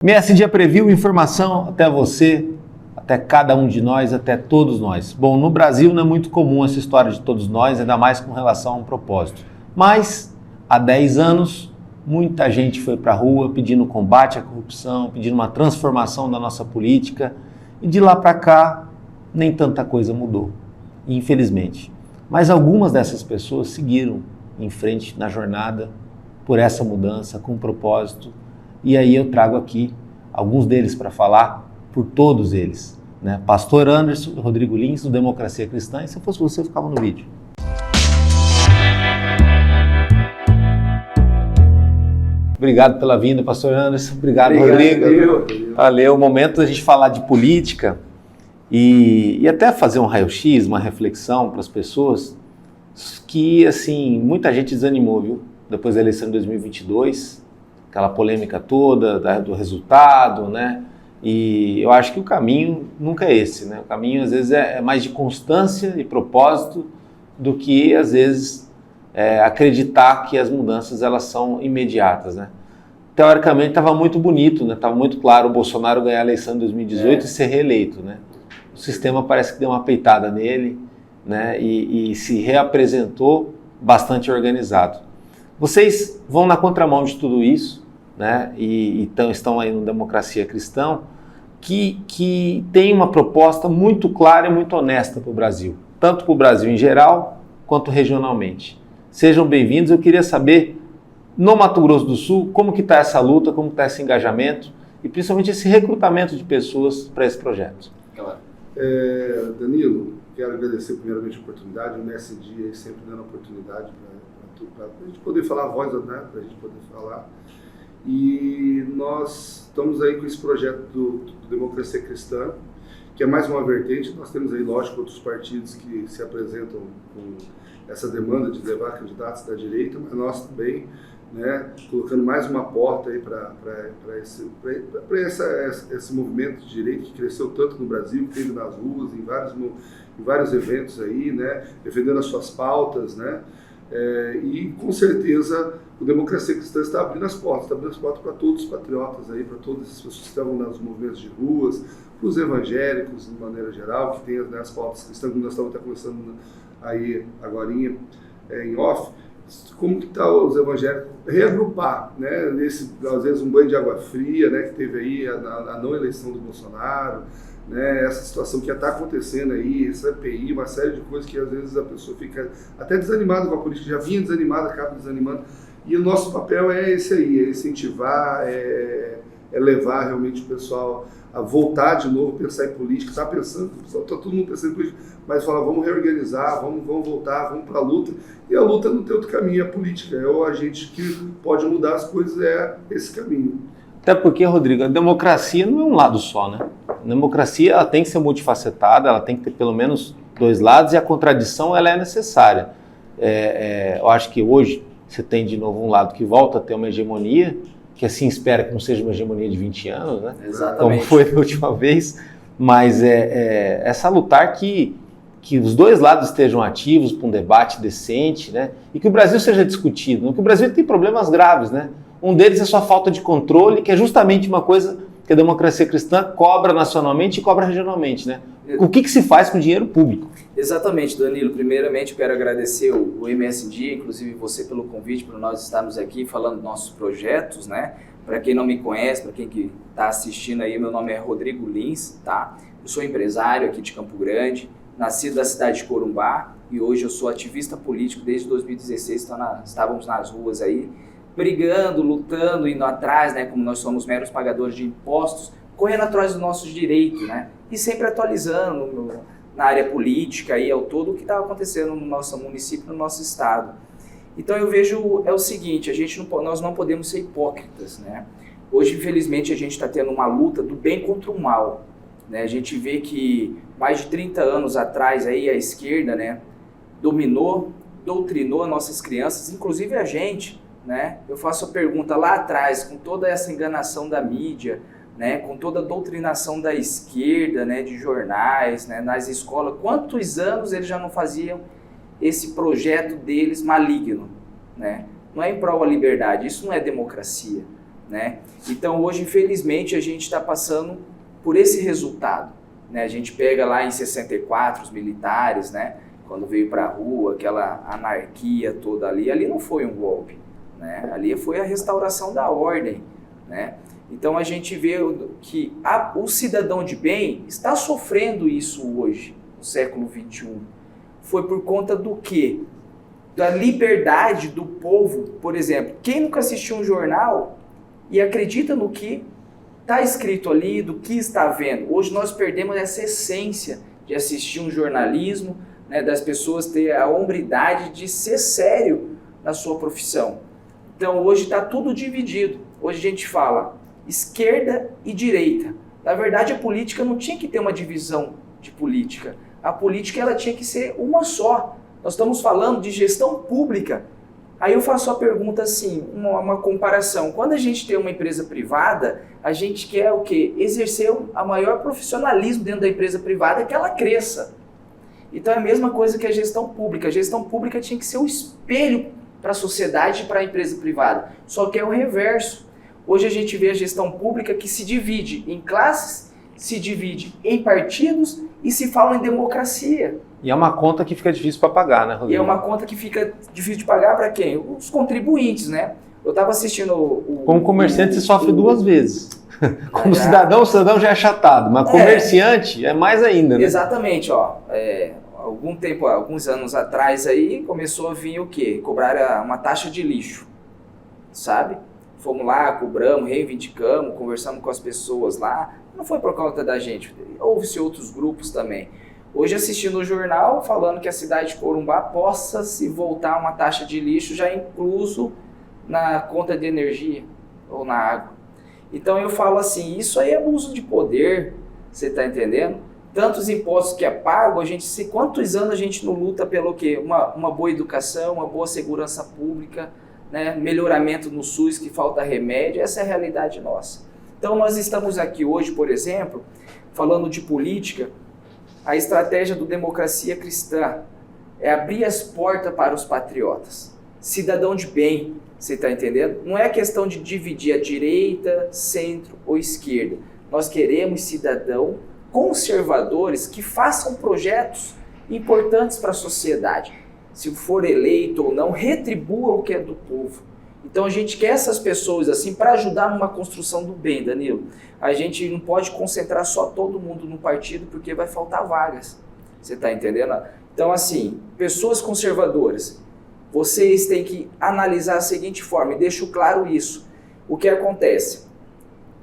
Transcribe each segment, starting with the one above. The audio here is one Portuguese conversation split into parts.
MSD Preview, informação até você, até cada um de nós, até todos nós. Bom, no Brasil não é muito comum essa história de todos nós, ainda mais com relação a um propósito. Mas, há 10 anos, muita gente foi para a rua pedindo combate à corrupção, pedindo uma transformação da nossa política. E de lá para cá, nem tanta coisa mudou, infelizmente. Mas algumas dessas pessoas seguiram em frente na jornada por essa mudança, com propósito. E aí eu trago aqui alguns deles para falar por todos eles, né? Pastor Anderson, Rodrigo Lins, do Democracia Cristã, e se fosse você, eu ficava no vídeo. Obrigado pela vinda, Pastor Anderson. Obrigado, Rodrigo. Valeu. O momento da gente falar de política e até fazer um raio-x, uma reflexão para as pessoas que, assim, muita gente desanimou, viu? Depois da eleição de 2022, aquela polêmica toda do resultado, né? E eu acho que o caminho nunca é esse, né? O caminho, às vezes, é mais de constância e propósito do que, às vezes, acreditar que as mudanças elas são imediatas, né? Teoricamente, estava muito bonito, né? Estava muito claro o Bolsonaro ganhar a eleição em 2018 e ser reeleito, né? O sistema parece que deu uma peitada nele, né? E se reapresentou bastante organizado. Vocês vão na contramão de tudo isso, né? E então estão aí no Democracia Cristã, que tem uma proposta muito clara e muito honesta para o Brasil, tanto para o Brasil em geral, quanto regionalmente. Sejam bem-vindos. Eu queria saber, no Mato Grosso do Sul, como que está essa luta, como está esse engajamento e principalmente esse recrutamento de pessoas para esse projeto. Claro. Danilo, quero agradecer primeiramente a oportunidade, o MSD aí sempre dando a oportunidade para a gente poder falar a voz, né? Para a gente poder falar. E nós estamos aí com esse projeto do Democracia Cristã, que é mais uma vertente. Nós temos aí, lógico, outros partidos que se apresentam com essa demanda de levar candidatos da direita, mas nós também, né, colocando mais uma porta aí para esse movimento de direita que cresceu tanto no Brasil, que teve nas ruas, em vários eventos aí, né, defendendo as suas pautas, né. E com certeza o Democracia Cristã está abrindo as portas para todos os patriotas aí, para todas as pessoas que estavam nos movimentos de ruas, para os evangélicos de maneira geral, que tem, né, as pautas cristãs, que nós estamos até conversando aí agorinha em off, como que está os evangélicos, reagrupar, né, às vezes um banho de água fria, né, que teve aí a não eleição do Bolsonaro, né, essa situação que está acontecendo aí, essa EPI, uma série de coisas que às vezes a pessoa fica até desanimada com a política, já vinha desanimada, acaba desanimando, e o nosso papel é esse aí, é incentivar, é levar realmente o pessoal a voltar de novo, pensar em política, está todo mundo pensando em política, mas falar, vamos reorganizar, vamos voltar, vamos para a luta, e a luta não tem outro caminho, a política é o agente que pode mudar as coisas, é esse caminho. Até porque, Rodrigo, a democracia não é um lado só, né? A democracia ela tem que ser multifacetada, ela tem que ter pelo menos dois lados e a contradição ela é necessária. Eu acho que hoje você tem de novo um lado que volta a ter uma hegemonia, que assim espera que não seja uma hegemonia de 20 anos, né? Exatamente. Como foi da última vez, mas essa lutar que os dois lados estejam ativos para um debate decente, né? E que o Brasil seja discutido, porque o Brasil tem problemas graves, né? Um deles é sua falta de controle, que é justamente uma coisa que a Democracia Cristã cobra nacionalmente e cobra regionalmente, né? O que se faz com o dinheiro público? Exatamente, Danilo. Primeiramente, eu quero agradecer o MSD, inclusive você pelo convite, para nós estarmos aqui falando dos nossos projetos, né? Para quem não me conhece, para quem que está assistindo aí, meu nome é Rodrigo Lins, tá? Eu sou empresário aqui de Campo Grande, nascido da cidade de Corumbá e hoje eu sou ativista político desde 2016, estávamos nas ruas aí, brigando, lutando, indo atrás, né, como nós somos meros pagadores de impostos, correndo atrás dos nossos direitos, né, e sempre atualizando na área política e ao todo o que estava acontecendo no nosso município, no nosso estado. Então eu vejo o seguinte, nós não podemos ser hipócritas, né. Hoje, infelizmente, a gente está tendo uma luta do bem contra o mal, né, a gente vê que mais de 30 anos atrás aí a esquerda, né, doutrinou as nossas crianças, inclusive a gente, né? Eu faço a pergunta lá atrás, com toda essa enganação da mídia, né? Com toda a doutrinação da esquerda, né? De jornais, né? Nas escolas, quantos anos eles já não faziam esse projeto deles maligno, né? Não é em prol da liberdade, isso não é democracia, né? Então hoje, infelizmente, a gente está passando por esse resultado, né? A gente pega lá em 64 os militares, né? Quando veio para a rua, aquela anarquia toda ali não foi um golpe, né? Ali foi a restauração da ordem, né? Então a gente vê que o cidadão de bem está sofrendo isso hoje, no século XXI. Foi por conta do quê? Da liberdade do povo. Por exemplo, quem nunca assistiu um jornal e acredita no que está escrito ali, do que está vendo? Hoje nós perdemos essa essência de assistir um jornalismo, né, das pessoas ter a hombridade de ser sério na sua profissão. Então hoje está tudo dividido. Hoje a gente fala esquerda e direita. Na verdade, a política não tinha que ter uma divisão de política. A política ela tinha que ser uma só. Nós estamos falando de gestão pública. Aí eu faço a pergunta assim, uma comparação. Quando a gente tem uma empresa privada, a gente quer o quê? Exercer a maior profissionalismo dentro da empresa privada, que ela cresça. Então é a mesma coisa que a gestão pública. A gestão pública tinha que ser o espelho para a sociedade e para a empresa privada. Só que é o reverso. Hoje a gente vê a gestão pública que se divide em classes, se divide em partidos e se fala em democracia. E é uma conta que fica difícil para pagar, né, Rodrigo? E é uma conta que fica difícil de pagar para quem? Os contribuintes, né? Eu estava assistindo Como comerciante você sofre duas vezes. Como cidadão, o cidadão já é achatado, mas comerciante é mais ainda, né? Exatamente, ó. Alguns anos atrás aí, começou a vir o quê? Cobrar uma taxa de lixo, sabe? Fomos lá, cobramos, reivindicamos, conversamos com as pessoas lá. Não foi por conta da gente, houve-se outros grupos também. Hoje assistindo o jornal falando que a cidade de Corumbá possa se voltar a uma taxa de lixo já incluso na conta de energia ou na água. Então eu falo assim, isso aí é abuso de poder, você está entendendo? Tantos impostos que é pago, quantos anos a gente não luta pelo quê? Uma boa educação, uma boa segurança pública, né? Melhoramento no SUS que falta remédio, essa é a realidade nossa. Então nós estamos aqui hoje, por exemplo, falando de política. A estratégia do Democracia Cristã é abrir as portas para os patriotas. Cidadão de bem, você está entendendo? Não é questão de dividir a direita, centro ou esquerda. Nós queremos cidadãos conservadores que façam projetos importantes para a sociedade. Se for eleito ou não, retribua o que é do povo. Então a gente quer essas pessoas assim para ajudar numa construção do bem, Danilo. A gente não pode concentrar só todo mundo no partido porque vai faltar vagas. Você está entendendo? Então assim, pessoas conservadoras, vocês têm que analisar da seguinte forma, e deixo claro isso. O que acontece?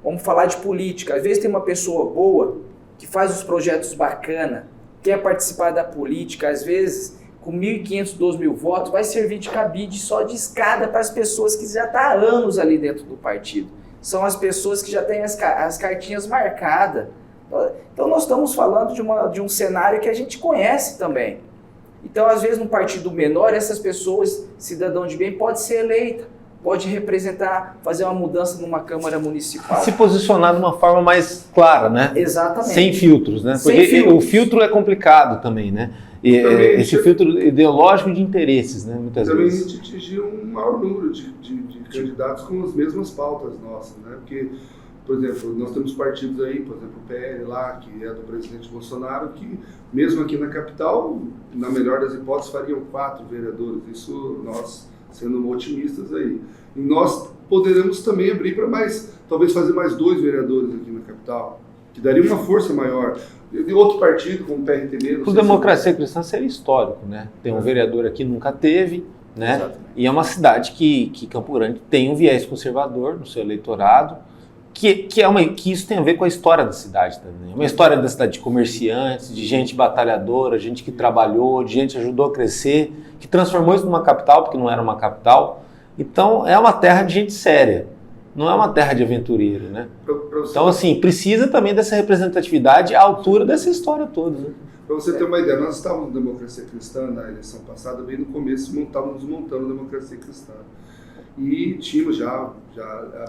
Vamos falar de política. Às vezes tem uma pessoa boa que faz os projetos bacanas, quer participar da política, às vezes com 1.500, 2.000 votos, vai servir de cabide só de escada para as pessoas que já estão há anos ali dentro do partido. São as pessoas que já têm as cartinhas marcadas. Então nós estamos falando de um cenário que a gente conhece também. Então, às vezes, num partido menor, essas pessoas, cidadão de bem, pode ser eleita, pode representar, fazer uma mudança numa Câmara Municipal. Se posicionar de uma forma mais clara, né? Exatamente. Sem filtros, né? Porque o filtro é complicado também, né? E, também esse filtro ideológico de interesses, né? Muitas também vezes. a gente atingir um maior número de candidatos com as mesmas pautas nossas, né? Porque, por exemplo, nós temos partidos aí, por exemplo, o PL lá, que é do presidente Bolsonaro, que mesmo aqui na capital, na melhor das hipóteses, fariam 4 vereadores. Isso nós sendo otimistas aí. E nós poderemos também abrir para talvez fazer mais 2 vereadores aqui na capital, que daria uma força maior. De outro partido, como o PRTB... O Democracia Cristã seria histórico, né? Tem um vereador aqui, nunca teve, né? Exatamente. E é uma cidade que Campo Grande tem um viés conservador no seu eleitorado, que isso tem a ver com a história da cidade também. Uma história da cidade de comerciantes, de gente batalhadora, gente que trabalhou, de gente que ajudou a crescer, que transformou isso numa capital, porque não era uma capital. Então, é uma terra de gente séria, não é uma terra de aventureiro, né? Então, assim, precisa também dessa representatividade à altura dessa história toda, né? Para você ter uma ideia, nós estávamos na Democracia Cristã na eleição passada, bem no começo, estávamos montando a Democracia Cristã. E tínhamos já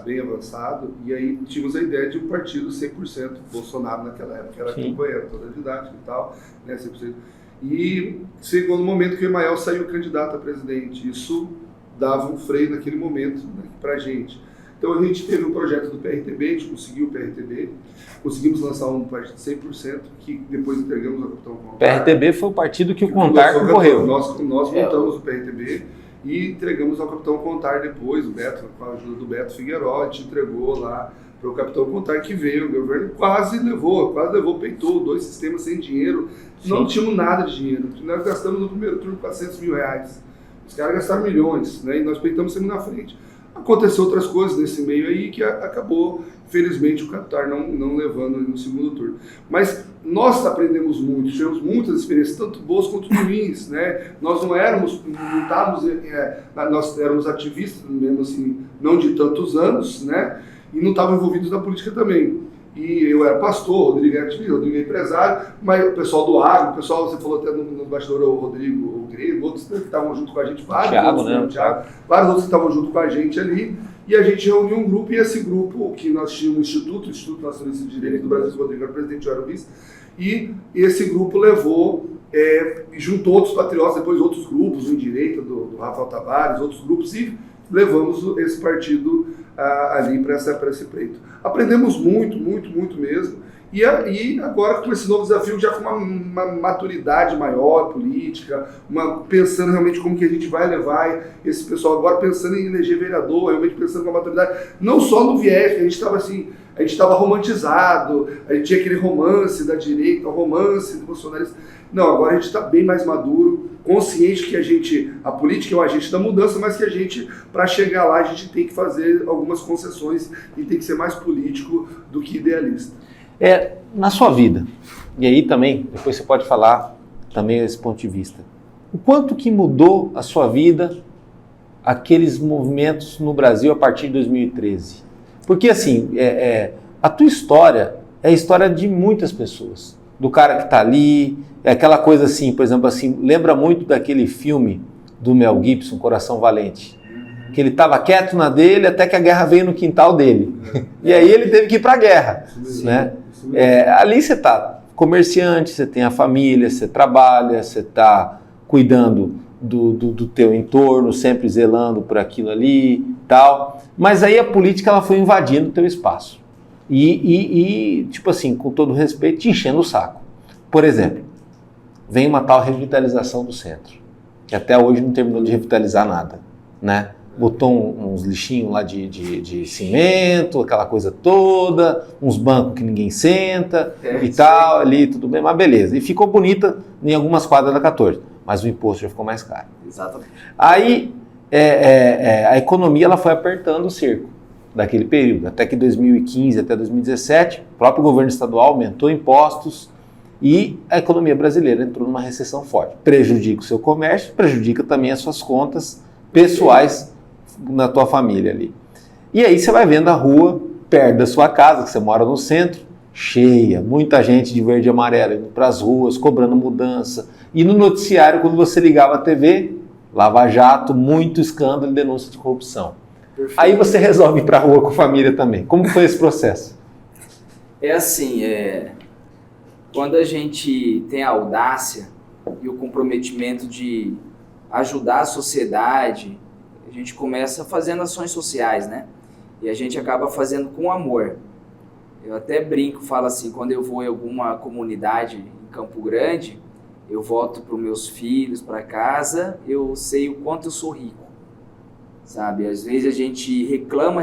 bem avançado, e aí tínhamos a ideia de um partido 100% Bolsonaro naquela época, que era acompanhando toda a didática e tal, né, 100%. E chegou no momento que o Emael saiu candidato a presidente, isso dava um freio naquele momento, né, para a gente. Então a gente teve um projeto do PRTB, a gente conseguiu o PRTB, conseguimos lançar um partido de 100%, que depois entregamos ao capitão Contar. PRTB foi o partido que o Contar concorreu. Nós montamos o PRTB e entregamos ao capitão Contar depois, o Beto, com a ajuda do Beto Figueiró, a gente entregou lá para o capitão Contar, que veio, o governo quase levou, peitou 2 sistemas sem dinheiro, não tínhamos nada de dinheiro. Nós gastamos no primeiro turno R$400 mil. Os caras gastaram milhões, né? E nós peitamos sempre na frente. Aconteceu outras coisas nesse meio aí que acabou, felizmente, o Qatar não levando no segundo turno. Mas nós aprendemos muito, tivemos muitas experiências, tanto boas quanto ruins, né? Nós não estávamos, nós éramos ativistas, mesmo assim, não de tantos anos, né? E não estavam envolvidos na política também. E eu era pastor, o Rodrigo é ativista, o Rodrigo é empresário, mas o pessoal do agro, o pessoal, você falou até no bastidor, o Rodrigo, o Grego, outros que estavam junto com a gente, vários outros que estavam junto com a gente ali, e a gente reuniu um grupo, e esse grupo, que nós tínhamos um Instituto Nacionalista de Direito do Brasil, o Rodrigo era presidente, eu era o vice, e esse grupo levou, juntou outros patriotas, depois outros grupos, o Indireita, do Rafael Tavares, outros grupos, e levamos esse partido ali para esse pleito. Aprendemos muito mesmo, e agora com esse novo desafio, já com uma maturidade maior política, pensando realmente como que a gente vai levar esse pessoal, agora pensando em eleger vereador, realmente pensando com a maturidade, não só no viés, que a gente estava romantizado, a gente tinha aquele romance da direita, o romance do bolsonarista. Não, agora a gente está bem mais maduro, consciente que a política é o agente da mudança, mas que a gente, para chegar lá, a gente tem que fazer algumas concessões e tem que ser mais político do que idealista. Na sua vida, e aí também, depois você pode falar também desse ponto de vista, o quanto que mudou a sua vida aqueles movimentos no Brasil a partir de 2013? Porque assim, a tua história é a história de muitas pessoas, do cara que está ali, é aquela coisa assim, por exemplo, assim, lembra muito daquele filme do Mel Gibson, Coração Valente, que ele estava quieto na dele até que a guerra veio no quintal dele. E aí ele teve que ir para a guerra. Né? Ali você está comerciante, você tem a família, você trabalha, você está cuidando do teu entorno, sempre zelando por aquilo ali tal. Mas aí a política ela foi invadindo o teu espaço. E, tipo assim, com todo respeito, te enchendo o saco. Por exemplo, vem uma tal revitalização do centro, que até hoje não terminou de revitalizar nada, né? Botou uns lixinhos lá de cimento, aquela coisa toda, uns bancos que ninguém senta e tal, ali, tudo bem, mas beleza. E ficou bonita em algumas quadras da 14, mas o imposto já ficou mais caro. Exatamente. Aí a economia ela foi apertando o cerco daquele período, até que 2015 até 2017, o próprio governo estadual aumentou impostos e a economia brasileira entrou numa recessão forte. Prejudica o seu comércio, prejudica também as suas contas pessoais na tua família ali. E aí você vai vendo a rua perto da sua casa, que você mora no centro, cheia, muita gente de verde e amarelo indo para as ruas, cobrando mudança. E no noticiário, quando você ligava a TV, Lava Jato, muito escândalo e denúncia de corrupção. Perfeito. Aí você resolve ir para a rua com a família também. Como foi esse processo? É assim, quando a gente tem a audácia e o comprometimento de ajudar a sociedade, a gente começa fazendo ações sociais, né? E a gente acaba fazendo com amor. Eu até brinco, falo assim, quando eu vou em alguma comunidade em Campo Grande, eu volto para os meus filhos, para casa, eu sei o quanto eu sou rico, sabe? Às vezes a gente reclama,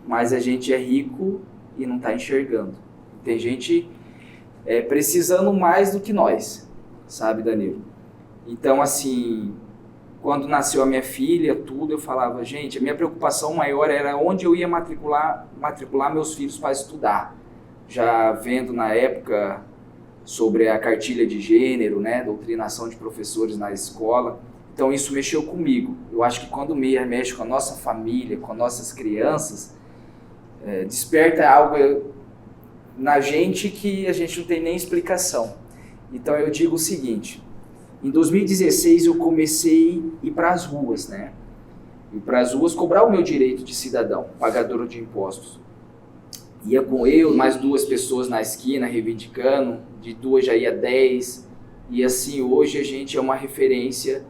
mas a gente é rico e não está enxergando. Tem gente precisando mais do que nós, sabe, Danilo? Então, assim, quando nasceu a minha filha, tudo, eu falava, gente, a minha preocupação maior era onde eu ia matricular meus filhos para estudar. Já vendo na época sobre a cartilha de gênero, né, doutrinação de professores na escola. Então isso mexeu comigo. Eu acho que quando mexe com a nossa família, com as nossas crianças, desperta algo na gente que a gente não tem nem explicação. Então eu digo o seguinte, em 2016 eu comecei a ir para as ruas, né? Ir para as ruas cobrar o meu direito de cidadão, pagador de impostos. Ia com eu, mais 2 pessoas na esquina reivindicando, de 2 já ia 10, e assim hoje a gente é uma referência,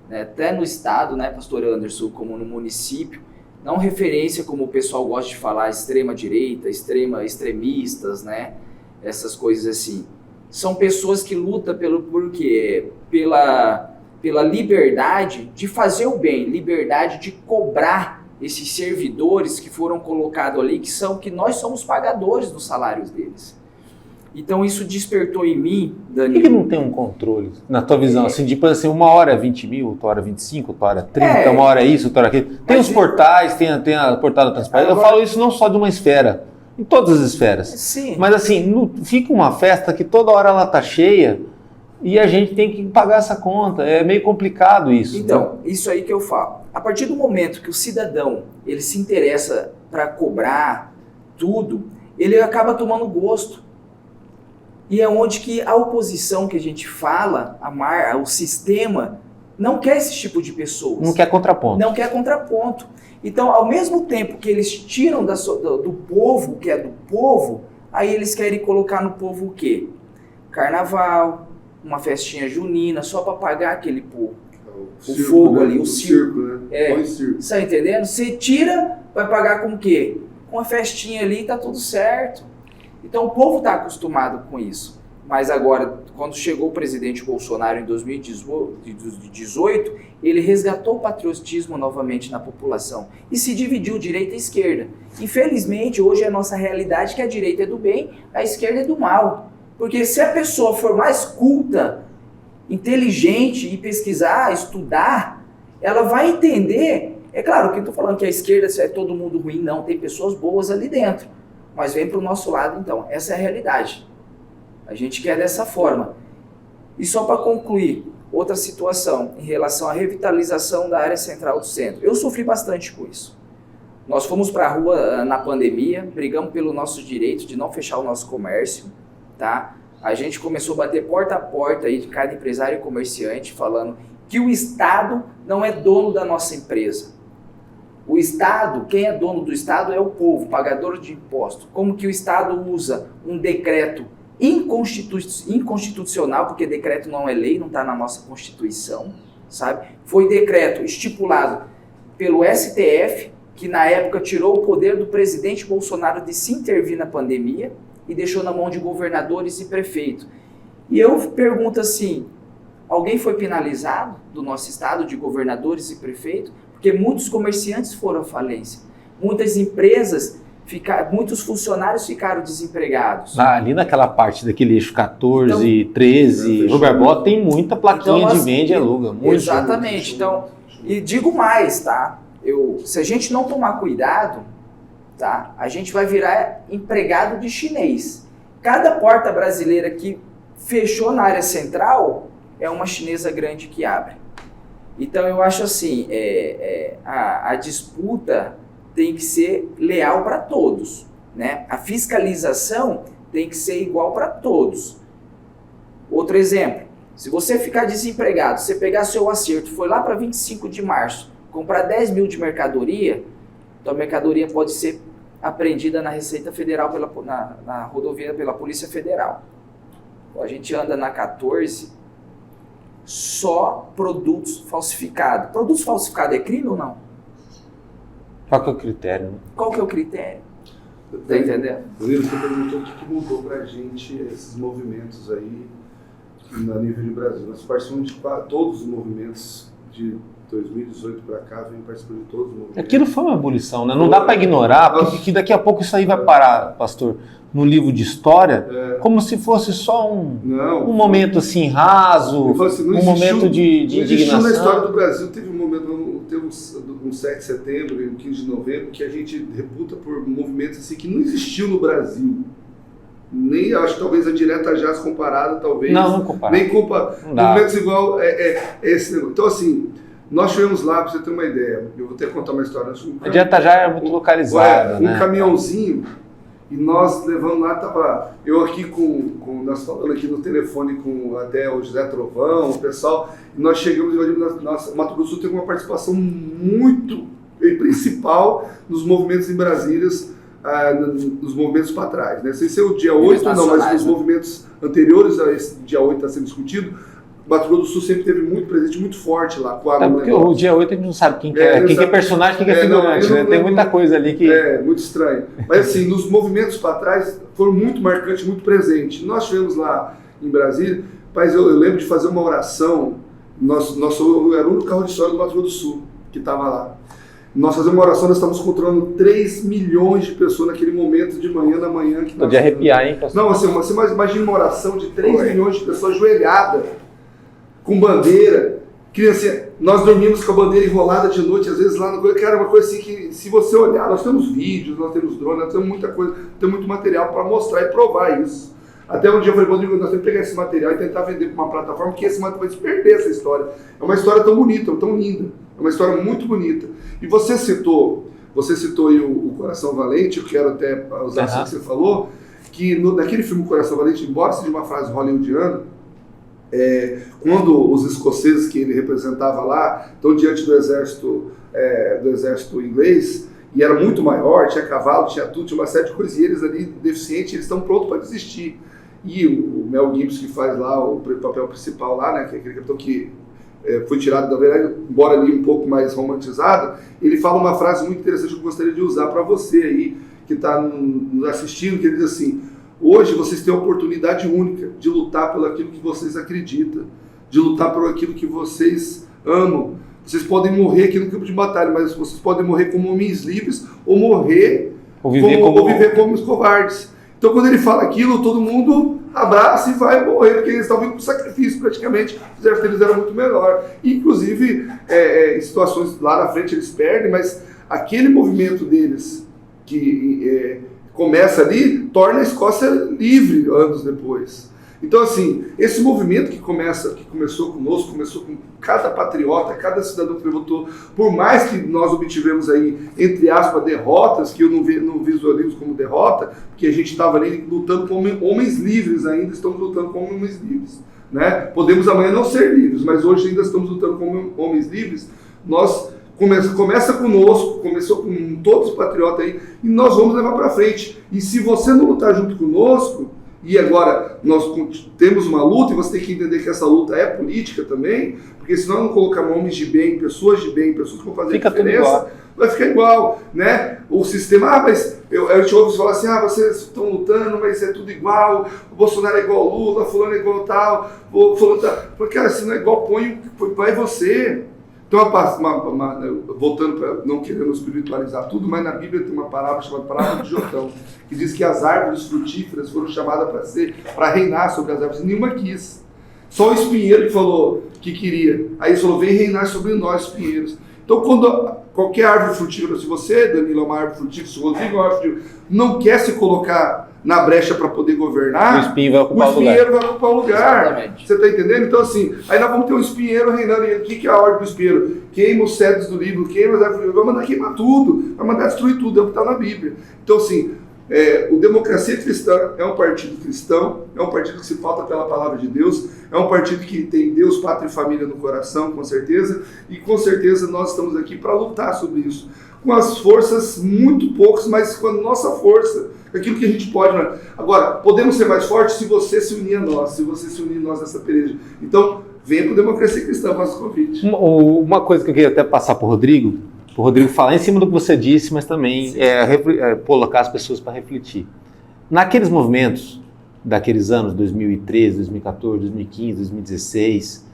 né, até no estado, né, pastor Anderson, como no município, não referência como o pessoal gosta de falar, extrema-direita, extremistas, né? Essas coisas assim. São pessoas que lutam por quê? Pela liberdade de fazer o bem, liberdade de cobrar esses servidores que foram colocados ali, que nós somos pagadores dos salários deles. Então isso despertou em mim, Danilo... Por que não tem um controle, na tua visão, assim, tipo assim, uma hora é 20 mil, outra hora é 25, outra hora é 30, uma hora é isso, outra hora é aquilo. Tem os portais, tem a portal da transparência. Eu falo isso não só de uma esfera, em todas as esferas. Sim. Mas assim, fica uma festa que toda hora ela tá cheia e a gente tem que pagar essa conta. É meio complicado isso. Então, isso aí que eu falo. A partir do momento que o cidadão ele se interessa para cobrar tudo, ele acaba tomando gosto. E é onde que a oposição que a gente fala, o sistema, não quer esse tipo de pessoas. Não quer contraponto. Não quer contraponto. Então, ao mesmo tempo que eles tiram do povo, que é do povo, aí eles querem colocar no povo o quê? Carnaval, uma festinha junina, só para pagar aquele povo. O circo, fogo, né? ali, o circo. Né? O circo. Você tá entendendo? Você tira, vai pagar com o quê? Com uma festinha ali, tá tudo certo. Então o povo está acostumado com isso. Mas agora, quando chegou o presidente Bolsonaro em 2018, ele resgatou o patriotismo novamente na população e se dividiu direita e esquerda. Infelizmente, hoje é a nossa realidade que a direita é do bem, a esquerda é do mal. Porque se a pessoa for mais culta, inteligente e pesquisar, estudar, ela vai entender. É claro que eu estou falando que a esquerda é todo mundo ruim, não, tem pessoas boas ali dentro. Mas vem para o nosso lado, então. Essa é a realidade. A gente quer dessa forma. E só para concluir, outra situação em relação à revitalização da área central do centro. Eu sofri bastante com isso. Nós fomos para a rua na pandemia, brigamos pelo nosso direito de não fechar o nosso comércio, tá? A gente começou a bater porta a porta aí de cada empresário e comerciante falando que o Estado não é dono da nossa empresa. O Estado, quem é dono do Estado é o povo, pagador de impostos. Como que o Estado usa um decreto inconstitucional, porque decreto não é lei, não está na nossa Constituição, sabe? Foi decreto estipulado pelo STF, que na época tirou o poder do presidente Bolsonaro de se intervir na pandemia e deixou na mão de governadores e prefeitos. E eu pergunto assim, alguém foi penalizado do nosso Estado, de governadores e prefeitos? Porque muitos comerciantes foram à falência, muitas empresas, muitos funcionários ficaram desempregados. Ali naquela parte daquele eixo 14, 13, Rua Barbosa, tem muita plaquinha de vende e aluga. Exatamente. Então, e digo mais, tá? Se a gente não tomar cuidado, tá? A gente vai virar empregado de chinês. Cada porta brasileira que fechou na área central é uma chinesa grande que abre. Então eu acho assim, a disputa tem que ser leal para todos, né? A fiscalização tem que ser igual para todos. Outro exemplo, se você ficar desempregado, você pegar seu acerto, foi lá para 25 de março, comprar 10 mil de mercadoria, então a mercadoria pode ser apreendida na Receita Federal, na rodovia pela Polícia Federal. A gente anda na 14, só produtos falsificados. Produtos falsificados é crime ou não? Qual que é o critério? Né? Qual que é o critério? Tá entendendo? Danilo, você perguntou o que mudou pra gente esses movimentos aí a nível de Brasil. Nós participamos de todos os movimentos de 2018 para cá, vem participando de todos os movimentos. Aquilo foi uma ebulição, né? Não dá para ignorar, porque daqui a pouco isso aí vai parar, pastor, no livro de história, como se fosse só um momento assim raso, assim, um momento de indignação. Na história do Brasil teve um momento, teve um 7 de setembro e um 15 de novembro, que a gente reputa por movimentos assim, que não existiu no Brasil. Nem acho que talvez a direta já comparada, talvez. Não compara. Nem compara. Movimentos igual esse negócio. Então, assim, nós chegamos lá, para você ter uma ideia, eu vou ter que contar uma história. A direta já é muito localizada, né? Um caminhãozinho, e nós levamos lá, tava eu aqui nós falando aqui no telefone com até o José Trovão, o pessoal, e nós chegamos e nossa, Mato Grosso do Sul teve uma participação muito principal nos movimentos em Brasília, nos movimentos para trás, né? Sem ser o dia 8, não, mas nos movimentos anteriores a esse dia 8 está sendo discutido, Mato Grosso do Sul sempre teve muito presente, muito forte lá. Porque o dia 8 a gente não sabe quem é personagem, quem é figurante, né? Tem muita coisa ali que... muito estranho. Mas assim, nos movimentos para trás, foram muito marcantes, muito presentes. Nós tivemos lá em Brasília, mas eu lembro de fazer uma oração, era o único carro de história do Mato Grosso do Sul que estava lá. Nós fazemos uma oração, nós estávamos controlando 3 milhões de pessoas naquele momento de manhã, na manhã. Tô de arrepiar, hein, pastor? Não, assim, você imagina uma oração de 3 milhões de pessoas ajoelhadas, com bandeira, criança, nós dormimos com a bandeira enrolada de noite, às vezes lá no coisa, cara, uma coisa assim que, se você olhar, nós temos vídeos, nós temos drones, nós temos muita coisa, temos muito material para mostrar e provar isso. Até um dia eu falei, Rodrigo, nós temos que pegar esse material e tentar vender para uma plataforma, porque esse material vai se perder essa história. É uma história tão bonita, tão linda, é uma história muito bonita. E você citou aí o Coração Valente, eu quero até usar isso que você falou, que naquele filme Coração Valente, embora seja uma frase hollywoodiana, quando os escoceses que ele representava lá estão diante do exército inglês, e era muito maior, tinha cavalo, tinha tudo, tinha uma série de coisas, e eles ali, deficientes, eles estão prontos para desistir. E o Mel Gibson, que faz lá o papel principal lá, né, que é aquele capitão que foi tirado da verdade, embora ali um pouco mais romantizado, ele fala uma frase muito interessante que eu gostaria de usar para você aí, que está nos assistindo, que ele diz assim: hoje vocês têm a oportunidade única de lutar pelo aquilo que vocês acreditam, de lutar por aquilo que vocês amam. Vocês podem morrer aqui no campo de batalha, mas vocês podem morrer como homens livres ou viver como os covardes. Então, quando ele fala aquilo, todo mundo abraça e vai morrer, porque eles estão vindo com sacrifício praticamente. Os exércitos deles eram muito melhor. Inclusive, em situações lá na frente eles perdem, mas aquele movimento deles que começa ali, torna a Escócia livre anos depois. Então, assim, esse movimento que começou conosco, começou com cada patriota, cada cidadão que levantou, por mais que nós obtivemos aí, entre aspas, derrotas, que eu não visualizo como derrota, porque a gente estava ali lutando como homens livres ainda, estamos lutando como homens livres, né? Podemos amanhã não ser livres, mas hoje ainda estamos lutando como homens livres. Nós começa conosco, começou com todos os patriotas aí, e nós vamos levar para frente. E se você não lutar junto conosco, e agora nós temos uma luta, e você tem que entender que essa luta é política também, porque se nós não colocarmos homens de bem, pessoas que vão fazer diferença, vai ficar igual, né? O sistema, mas eu te ouço falar assim, vocês estão lutando, mas é tudo igual, o Bolsonaro é igual ao Lula, fulano é igual tal, fulano tá... Porque, cara, se não é igual, põe você. Então, voltando para não querendo espiritualizar tudo, mas na Bíblia tem uma parábola chamada parábola de Jotão, que diz que as árvores frutíferas foram chamadas para reinar sobre as árvores, e nenhuma quis. Só o espinheiro que falou que queria. Aí ele falou, vem reinar sobre nós, espinheiros. Então, quando qualquer árvore frutífera, se você, Danilo, é uma árvore frutífera, se o Rodrigo é uma árvore frutífera, não quer se colocar na brecha para poder governar, o espinheiro vai ocupar o lugar. Exatamente. Você está entendendo? Então, assim, aí nós vamos ter um espinheiro reinando. E o que é a ordem do espinheiro? Queima os cedros do livro, queima as árvores, vai mandar queimar tudo, vai mandar destruir tudo, é o que está na Bíblia. Então, assim, o Democracia Cristã é um partido cristão, é um partido que se pauta pela palavra de Deus, é um partido que tem Deus, pátria e família no coração, com certeza, e com certeza nós estamos aqui para lutar sobre isso. Com as forças muito poucas, mas com a nossa força, aquilo que a gente pode. Né? Agora, podemos ser mais fortes se você se unir a nós, se você se unir a nós nessa peleja. Então, venha para a Democracia Cristã, faça o convite. Uma coisa que eu queria até passar para o Rodrigo falar em cima do que você disse, mas também colocar as pessoas para refletir. Naqueles movimentos, daqueles anos, 2013, 2014, 2015, 2016,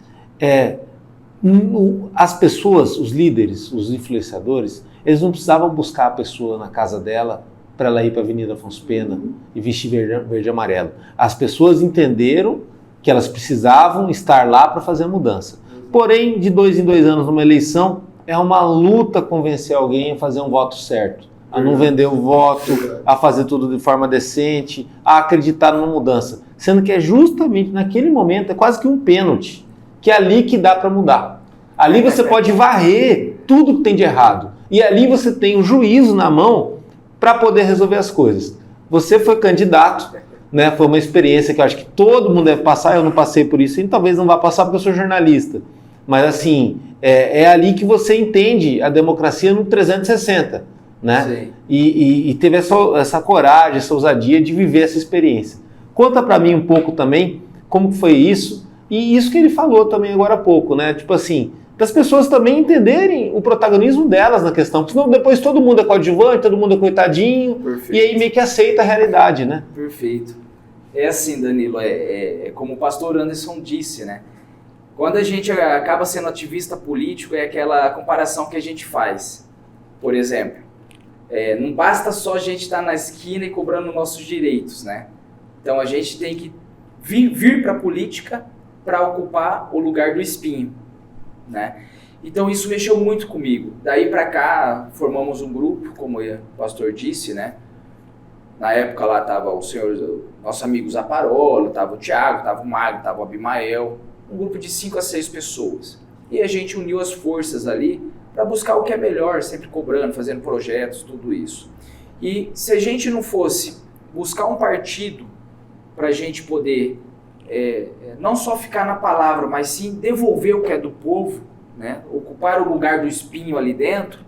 as pessoas, os líderes, os influenciadores, eles não precisavam buscar a pessoa na casa dela para ela ir para a Avenida Afonso Pena e vestir verde e amarelo. As pessoas entenderam que elas precisavam estar lá para fazer a mudança. Porém, de 2 em 2 anos numa eleição, é uma luta convencer alguém a fazer um voto certo, a não vender o voto, a fazer tudo de forma decente, a acreditar numa mudança. Sendo que é justamente naquele momento, é quase que um pênalti, que é ali que dá para mudar. Ali você pode varrer tudo que tem de errado. E ali você tem o juízo na mão para poder resolver as coisas. Você foi candidato, né? Foi uma experiência que eu acho que todo mundo deve passar, eu não passei por isso, e talvez não vá passar porque eu sou jornalista. Mas assim, é ali que você entende a democracia no 360, né? E teve essa coragem, essa ousadia de viver essa experiência. Conta para mim um pouco também como foi isso, E isso que ele falou também agora há pouco, né? Tipo assim, das pessoas também entenderem o protagonismo delas na questão, porque senão depois todo mundo é coadjuvante, todo mundo é coitadinho, Perfeito. E aí meio que aceita a realidade, né? Perfeito. É assim, Danilo, como o pastor Anderson disse, né? Quando a gente acaba sendo ativista político, é aquela comparação que a gente faz. Por exemplo, não basta só a gente estar na esquina e cobrando nossos direitos, né? Então a gente tem que vir para a política para ocupar o lugar do espinho, né? Então isso mexeu muito comigo. Daí para cá formamos um grupo, como o pastor disse, né? Na época lá estava o senhor, nosso amigo Zaparolo, estava o Thiago, estava o Magno, estava o Abimael, um grupo de 5 a 6 pessoas. E a gente uniu as forças ali para buscar o que é melhor, sempre cobrando, fazendo projetos, tudo isso. E se a gente não fosse buscar um partido para a gente poder não só ficar na palavra, mas sim devolver o que é do povo, né? Ocupar o lugar do espinho ali dentro,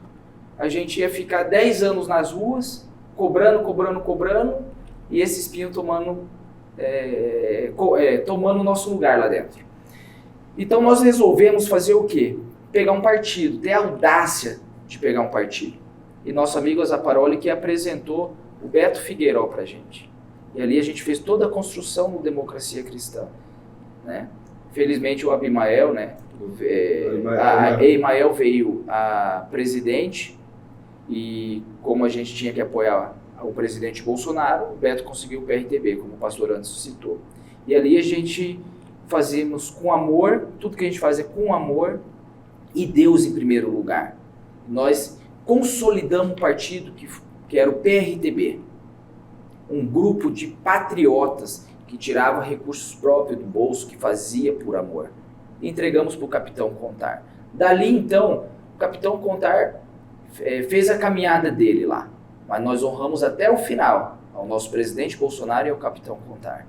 a gente ia ficar 10 anos nas ruas, cobrando, e esse espinho tomando o nosso lugar lá dentro. Então nós resolvemos fazer o quê? Pegar um partido, ter a audácia de pegar um partido. E nosso amigo Zaparoli que apresentou o Beto Figueiró pra gente. E ali a gente fez toda a construção do Democracia Cristã, né? Felizmente o Abimael, né? Abimael veio a presidente e como a gente tinha que apoiar o presidente Bolsonaro, o Beto conseguiu o PRTB, como o pastor Anderson citou. E ali a gente fazemos com amor, tudo que a gente faz é com amor e Deus em primeiro lugar. Nós consolidamos um partido que era o PRTB, um grupo de patriotas que tirava recursos próprios do bolso, que fazia por amor. E entregamos para o Capitão Contar. Dali então, o Capitão Contar fez a caminhada dele lá, mas nós honramos até o final ao nosso presidente Bolsonaro e ao Capitão Contar.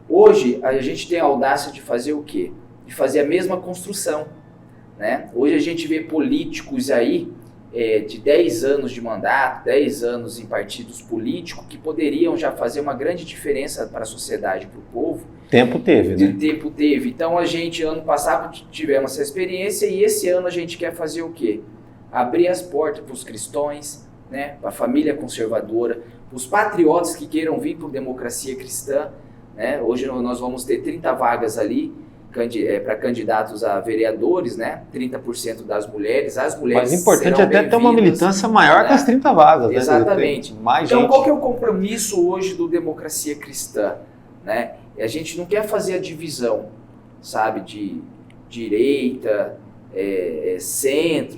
Hoje a gente tem a audácia de fazer o quê? De fazer a mesma construção, né? Hoje a gente vê políticos aí de 10 anos de mandato, 10 anos em partidos políticos, que poderiam já fazer uma grande diferença para a sociedade, para o povo. Tempo teve, né? Tempo teve. Então a gente, ano passado, tivemos essa experiência e esse ano a gente quer fazer o quê? Abrir as portas para os cristãos, né? Para a família conservadora, para os patriotas que queiram vir para a democracia cristã, né? Hoje nós vamos ter 30 vagas ali, para candidatos a vereadores, né? 30% das mulheres. As mulheres Mas importante é até ter uma militância maior, né? Que as 30 vagas, né? Exatamente. Mais então, gente. Qual que é o compromisso hoje do Democracia Cristã? Né? A gente não quer fazer a divisão, sabe, de direita,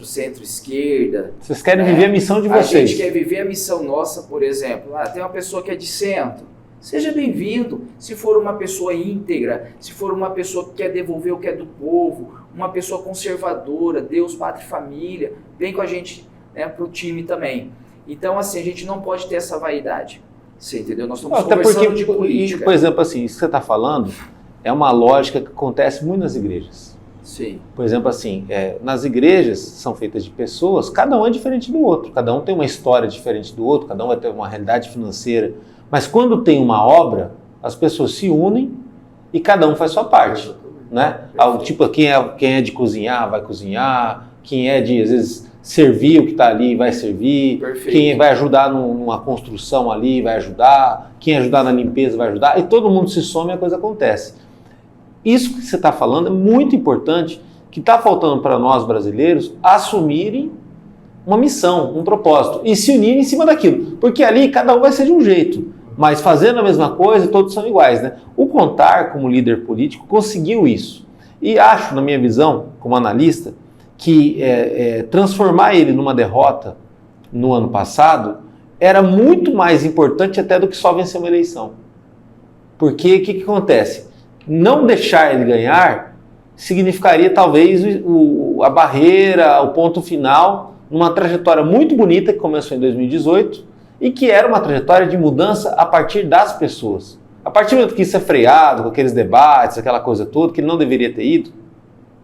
centro-esquerda. Vocês querem viver a missão de vocês. A gente quer viver a missão nossa, por exemplo. Tem uma pessoa que é de centro. Seja bem-vindo, se for uma pessoa íntegra, se for uma pessoa que quer devolver o que é do povo, uma pessoa conservadora, Deus, pátria e família, vem com a gente, né, para o time também. Então, assim, a gente não pode ter essa vaidade, você entendeu? Nós estamos conversando de política. Por exemplo, assim, isso que você está falando é uma lógica que acontece muito nas igrejas. Sim. Por exemplo, assim, nas igrejas são feitas de pessoas, cada um é diferente do outro, cada um tem uma história diferente do outro, cada um vai ter uma realidade financeira. Mas quando tem uma obra, as pessoas se unem e cada um faz sua parte, né? Tipo, quem é de cozinhar, vai cozinhar, quem é de, às vezes, servir o que está ali, vai servir, Perfeito. Quem vai ajudar numa construção ali, vai ajudar, quem ajudar na limpeza, vai ajudar, e todo mundo se soma e a coisa acontece. Isso que você está falando é muito importante, que está faltando para nós brasileiros assumirem uma missão, um propósito, e se unirem em cima daquilo, porque ali cada um vai ser de um jeito. Mas fazendo a mesma coisa, todos são iguais, né? O Contar, como líder político, conseguiu isso. E acho, na minha visão, como analista, que transformar ele numa derrota no ano passado era muito mais importante até do que só vencer uma eleição. Porque o que acontece? Não deixar ele ganhar significaria talvez a barreira, o ponto final, numa trajetória muito bonita que começou em 2018, e que era uma trajetória de mudança a partir das pessoas. A partir do momento que isso é freado, com aqueles debates, aquela coisa toda, que ele não deveria ter ido,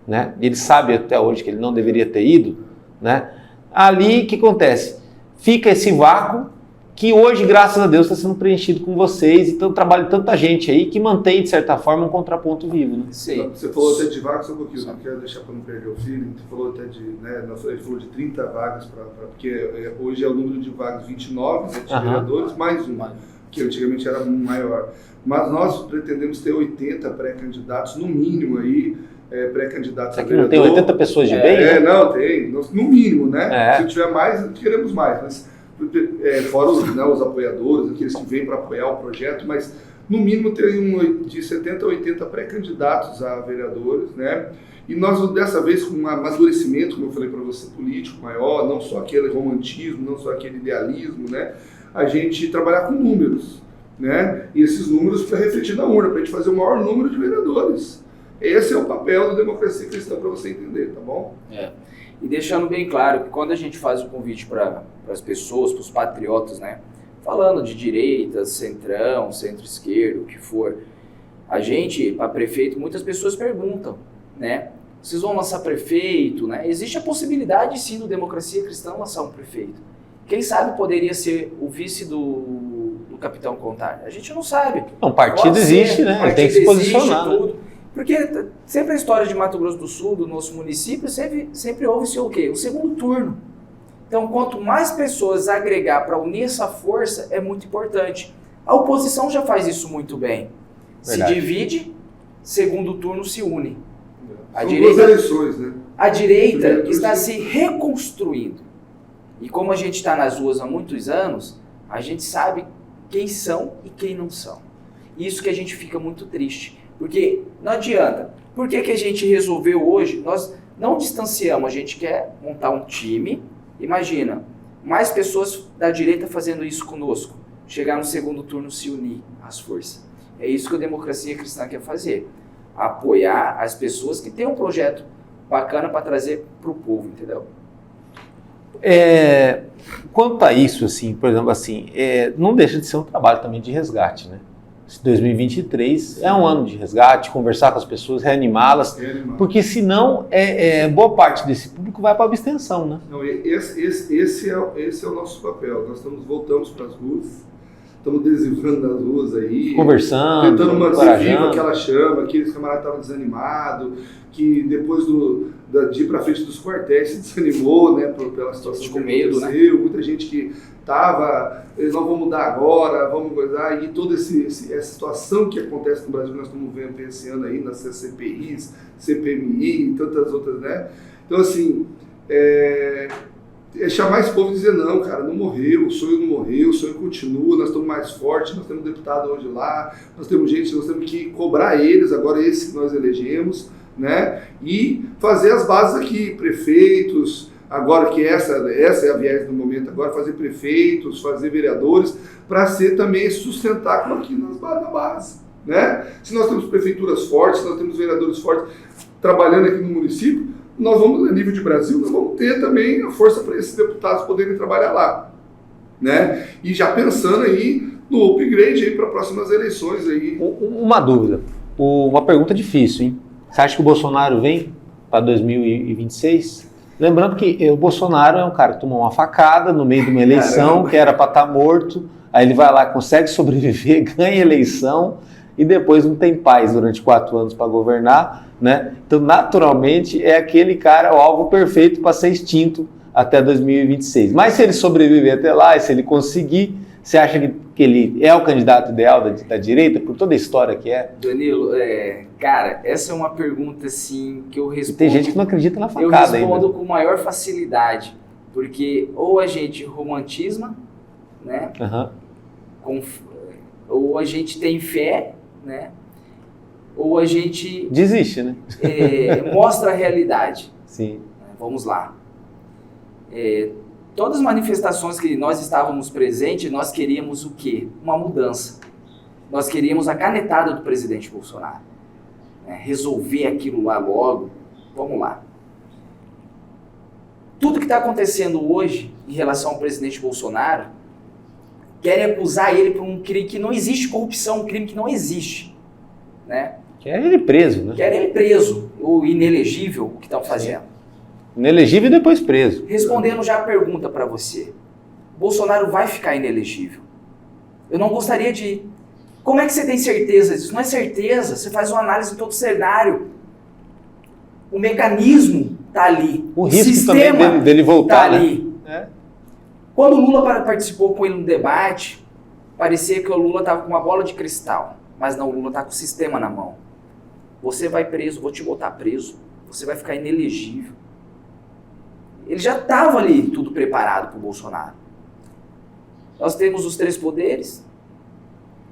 né? Ele sabe até hoje que ele não deveria ter ido, né? Ali, o que acontece? Fica esse vácuo que hoje, graças a Deus, está sendo preenchido com vocês, então trabalho de tanta gente aí que mantém, de certa forma, um contraponto vivo. Né? Sim. Você falou até de vagas, só um pouquinho, não quero deixar para não perder o feeling, você falou até de, né, ele falou de 30 vagas, porque hoje é o número de vagas 29, né, de vereadores, mais uma, que antigamente era maior. Mas nós pretendemos ter 80 pré-candidatos, no mínimo aí, pré-candidatos a vereador. Não tem 80 pessoas de bem? Né? Não, tem, no mínimo, né? Se tiver mais, queremos mais, mas fora os apoiadores, aqueles que vêm para apoiar o projeto, mas no mínimo tem de 70 a 80 pré-candidatos a vereadores, né? E nós, dessa vez, com um amadurecimento, como eu falei para você, político maior, não só aquele romantismo, não só aquele idealismo, né? A gente trabalhar com números, né? E esses números para refletir na urna, para a gente fazer o maior número de vereadores. Esse é o papel da democracia cristã, para você entender, tá bom? E deixando bem claro que quando a gente faz o convite para as pessoas, para os patriotas, né? Falando de direita, centrão, centro-esquerdo, o que for, a gente, para prefeito, muitas pessoas perguntam, né? Vocês vão lançar prefeito, né? Existe a possibilidade, sim, do Democracia Cristã lançar um prefeito. Quem sabe poderia ser o vice do Capitão Contar? A gente não sabe. Um partido existe, né? Ele tem que se posicionar. Tudo. Porque sempre a história de Mato Grosso do Sul, do nosso município, sempre houve-se o quê? O segundo turno. Então, quanto mais pessoas agregar para unir essa força, é muito importante. A oposição já faz isso muito bem. Verdade. Se divide, segundo turno se une. São duas eleições, né? A direita está se reconstruindo. E como a gente está nas ruas há muitos anos, a gente sabe quem são e quem não são. Isso que a gente fica muito triste. Porque não adianta. Por que a gente resolveu hoje? Nós não distanciamos, a gente quer montar um time. Imagina, mais pessoas da direita fazendo isso conosco. Chegar no segundo turno, se unir às forças. É isso que a Democracia Cristã quer fazer. Apoiar as pessoas que têm um projeto bacana para trazer para o povo, entendeu? Quanto a isso, assim, por exemplo, assim, não deixa de ser um trabalho também de resgate, né? 2023 é um ano de resgate, conversar com as pessoas, reanimá-las, porque senão boa parte desse público vai para a abstenção, né? Não, esse é o nosso papel. Nós voltamos para as ruas, estamos desenvolvendo nas ruas aí, conversando, tentando manter viva aquela chama, aqueles camaradas estavam desanimados, que depois de ir para frente dos quartéis se desanimou, né, pela situação com medo, né? Muita gente que estava, eles não vão mudar agora, vamos coisar, e toda essa situação que acontece no Brasil, nós estamos vendo esse ano aí, nas CPIs, CPMI e tantas outras, né? Então, assim, chamar esse povo e dizer, não, cara, não morreu, o sonho não morreu, o sonho continua, nós estamos mais fortes, nós temos deputado hoje lá, nós temos que cobrar eles, agora esse que nós elegemos, né? E fazer as bases aqui, prefeitos, agora que essa é a viés do momento, agora fazer prefeitos, fazer vereadores, para ser também sustentar aqui na base, né? Se nós temos prefeituras fortes, se nós temos vereadores fortes trabalhando aqui no município, nós vamos, a nível de Brasil, nós vamos ter também a força para esses deputados poderem trabalhar lá, né? E já pensando aí no upgrade aí para próximas eleições aí. Uma dúvida, uma pergunta difícil, hein? Você acha que o Bolsonaro vem para 2026? Lembrando que o Bolsonaro é um cara que tomou uma facada no meio de uma eleição, que era para estar morto, aí ele vai lá, consegue sobreviver, ganha a eleição e depois não tem paz durante 4 anos para governar, né? Então, naturalmente, é aquele cara, o alvo perfeito para ser extinto até 2026. Mas se ele sobreviver até lá, e se ele conseguir, você acha que ele é o candidato ideal da direita, por toda a história que é? Danilo, cara, essa é uma pergunta assim que eu respondo. E tem gente que não acredita na facada ainda. Eu respondo com maior facilidade, porque ou a gente romantisma, né? Ou a gente tem fé, né? Ou a gente desiste, né? Mostra a realidade. Sim. Vamos lá. Todas as manifestações que nós estávamos presentes, nós queríamos o quê? Uma mudança. Nós queríamos a canetada do presidente Bolsonaro. Resolver aquilo lá logo. Vamos lá. Tudo que está acontecendo hoje em relação ao presidente Bolsonaro, querem acusar ele por um crime que não existe, corrupção, um crime que não existe. Né? Querem ele preso, né? Querem ele preso, o inelegível, o que estão fazendo. Inelegível e depois preso. Respondendo já a pergunta para você. o Bolsonaro vai ficar inelegível. Eu não gostaria de ir. Como é que você tem certeza disso? Não é certeza, você faz uma análise em todo o cenário. O mecanismo está ali. O risco também dele voltar, tá ali. Né? Quando o Lula participou com ele no debate, parecia que o Lula estava com uma bola de cristal. Mas não, o Lula está com o sistema na mão. Você vai preso, vou te botar preso. Você vai ficar inelegível. Ele já estava ali tudo preparado para o Bolsonaro. Nós temos os 3 poderes.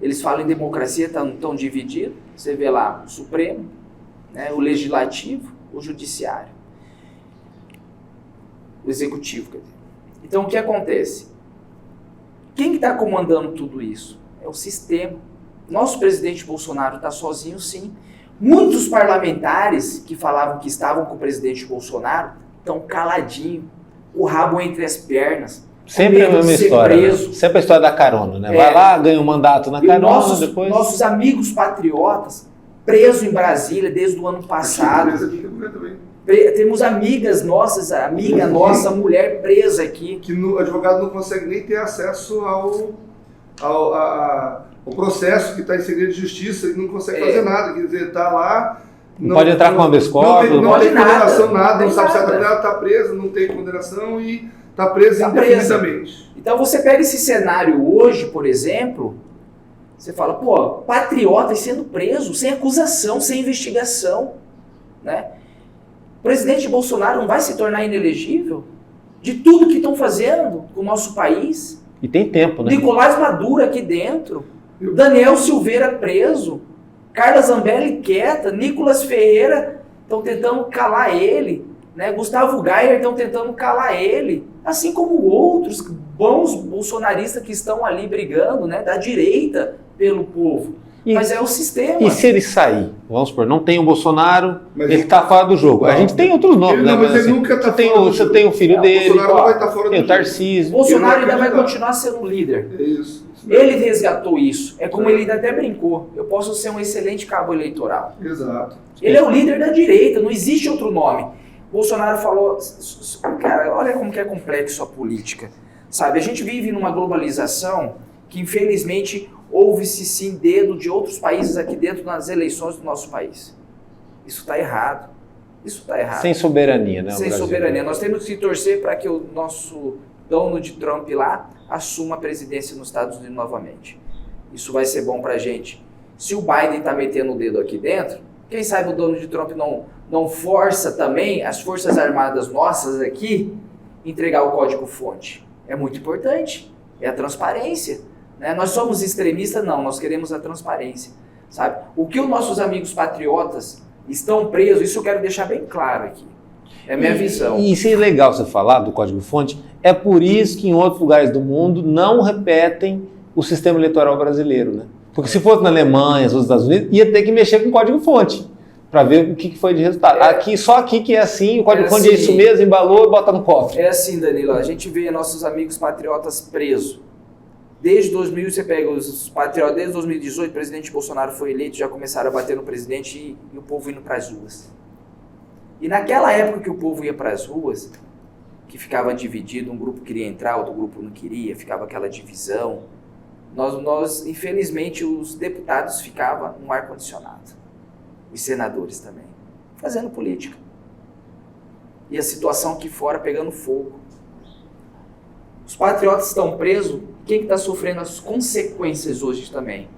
Eles falam em democracia, estão divididos. Você vê lá o Supremo, né, o Legislativo, o Judiciário. O Executivo, quer dizer. Então o que acontece? Quem está comandando tudo isso? É o sistema. Nosso presidente Bolsonaro está sozinho, sim. Muitos parlamentares que falavam que estavam com o presidente Bolsonaro estão caladinhos, o rabo entre as pernas. Sempre a mesma história. Né? Sempre a história da carona, né? Vai lá, ganha um mandato na carona, depois... Nossos amigos patriotas, presos em Brasília desde o ano passado. Temos amigas nossas, amiga nossa, mulher presa aqui. Que o advogado não consegue nem ter acesso ao processo que está em segredo de justiça, ele não consegue fazer nada, quer dizer, está lá... Não pode entrar com habeas corpus, não tem condenação, nada, não sabe se ela está presa, não tem condenação e está presa indefinidamente. Então você pega esse cenário hoje, por exemplo, você fala, pô, patriotas sendo presos, sem acusação, sem investigação, né? O presidente Bolsonaro não vai se tornar inelegível de tudo que estão fazendo com o nosso país? E tem tempo, né? Nicolás Maduro aqui dentro, Daniel Silveira preso, Carla Zambelli quieta, Nicolas Ferreira estão tentando calar ele, né? Gustavo Gayer estão tentando calar ele, assim como outros bons bolsonaristas que estão ali brigando, né? Da direita pelo povo. Mas é o sistema. E se ele sair? Vamos supor, não tem o Bolsonaro, ele está fora do jogo. A gente tem outros nomes, né? Mas ele nunca está fora do jogo. Você tem o filho dele, o Bolsonaro não vai estar fora do tem o Tarcísio. Bolsonaro ainda vai continuar sendo líder. É isso. Ele resgatou isso. É como ele até brincou. Eu posso ser um excelente cabo eleitoral. Exato. Ele é o líder da direita, não existe outro nome. Bolsonaro falou... Cara, olha como que é complexo a política. Sabe, a gente vive numa globalização que, infelizmente, houve-se sim dedo de outros países aqui dentro nas eleições do nosso país. Isso está errado. Isso está errado. Sem soberania, né? Sem soberania. Nós temos que torcer para que o nosso Donald Trump lá assuma a presidência nos Estados Unidos novamente. Isso vai ser bom para a gente. Se o Biden está metendo o dedo aqui dentro, quem sabe o Donald Trump não força também as Forças Armadas nossas aqui entregar o código-fonte. É muito importante. É a transparência. Né? Nós somos extremistas? Não, nós queremos a transparência. Sabe? O que os nossos amigos patriotas estão presos, isso eu quero deixar bem claro aqui. É a minha visão. E isso é legal você falar do código-fonte. É por isso que em outros lugares do mundo não repetem o sistema eleitoral brasileiro, né? Porque se fosse na Alemanha, nos Estados Unidos, ia ter que mexer com o código-fonte para ver o que foi de resultado. Aqui, só aqui que é assim, o código-fonte é isso mesmo, embalou e bota no cofre. É assim, Danilo, a gente vê nossos amigos patriotas presos. Desde 2000, você pega os patriotas, desde 2018, o presidente Bolsonaro foi eleito, já começaram a bater no presidente e o povo indo para as ruas. E naquela época que o povo ia para as ruas, que ficava dividido, um grupo queria entrar, outro grupo não queria, ficava aquela divisão, nós infelizmente, os deputados ficavam no ar-condicionado. Os senadores também, fazendo política. E a situação aqui fora pegando fogo. Os patriotas estão presos, quem está sofrendo as consequências hoje também?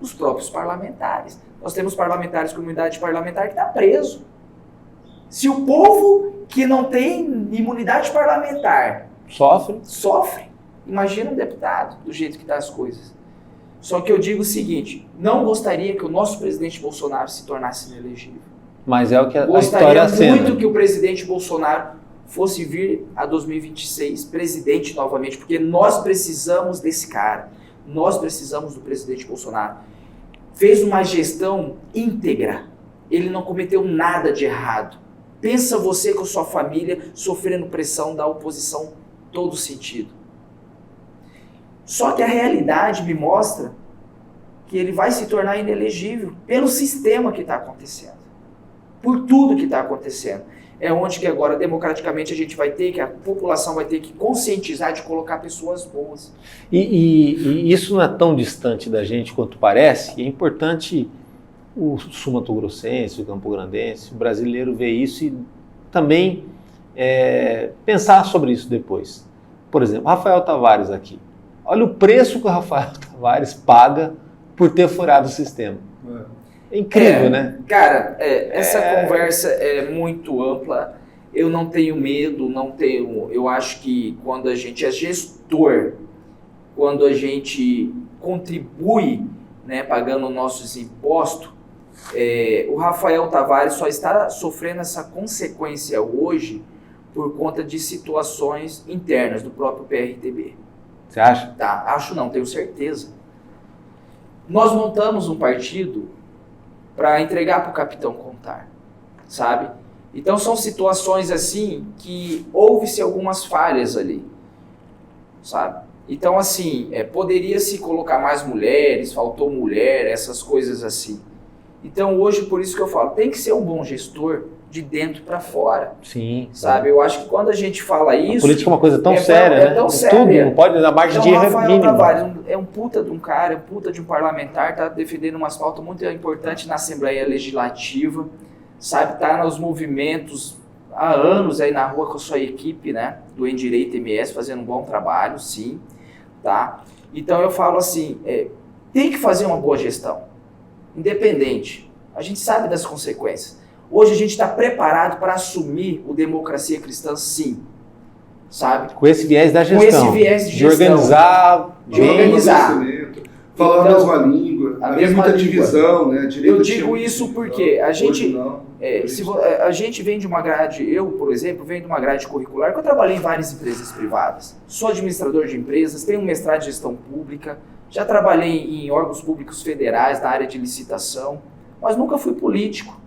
Os próprios parlamentares. Nós temos parlamentares, comunidade parlamentar que está preso. Se o povo que não tem imunidade parlamentar sofre, imagina um deputado, do jeito que estão as coisas. Só que eu digo o seguinte, não gostaria que o nosso presidente Bolsonaro se tornasse inelegível. Mas é o que a história acena. Gostaria muito né? que o presidente Bolsonaro fosse vir a 2026 presidente novamente, porque nós precisamos desse cara. Nós precisamos do presidente Bolsonaro. Fez uma gestão íntegra. Ele não cometeu nada de errado. Pensa você com a sua família sofrendo pressão da oposição todo sentido. Só que a realidade me mostra que ele vai se tornar inelegível pelo sistema que está acontecendo. Por tudo que está acontecendo. é onde que agora, democraticamente, a população vai ter que conscientizar de colocar pessoas boas. E isso não é tão distante da gente quanto parece, e é importante o sul-mato-grossense, o campo-grandense, o brasileiro ver isso e também pensar sobre isso depois. Por exemplo, Rafael Tavares aqui. Olha o preço que o Rafael Tavares paga por ter furado o sistema. É incrível, né? Cara, essa conversa é muito ampla. Eu não tenho medo, eu acho que quando a gente é gestor, quando a gente contribui, né, pagando nossos impostos, o Rafael Tavares só está sofrendo essa consequência hoje por conta de situações internas do próprio PRTB. Você acha? Tá, acho não, tenho certeza. Nós montamos um partido para entregar para o Capitão Contar, sabe? Então são situações assim que houve-se algumas falhas ali, sabe? Então assim, poderia se colocar mais mulheres, faltou mulher, essas coisas assim. Então hoje, por isso que eu falo, tem que ser um bom gestor de dentro para fora. Sim. Sabe? Eu acho que quando a gente fala isso... A política é uma coisa tão séria, né? Tão séria. Tudo, não pode dar margem de erro mínimo. Rafael Tavares é um puta de um cara, é um puta de um parlamentar, tá defendendo umas pautas muito importantes na Assembleia Legislativa, sabe? Tá nos movimentos há anos aí na rua com a sua equipe, né? Do Endireito MS, fazendo um bom trabalho, sim. Tá? Então eu falo assim, tem que fazer uma boa gestão, independente. A gente sabe das consequências. Hoje a gente está preparado para assumir o Democracia Cristã, sim, sabe? Com esse viés da gestão. Com esse viés de gestão. De organizar. Falar a mesma língua, havia muita divisão, né? Eu digo isso porque a gente, a gente vem de uma grade, eu, por exemplo, venho de uma grade curricular que eu trabalhei em várias empresas privadas. Sou administrador de empresas, tenho um mestrado de gestão pública, já trabalhei em órgãos públicos federais na área de licitação, mas nunca fui político.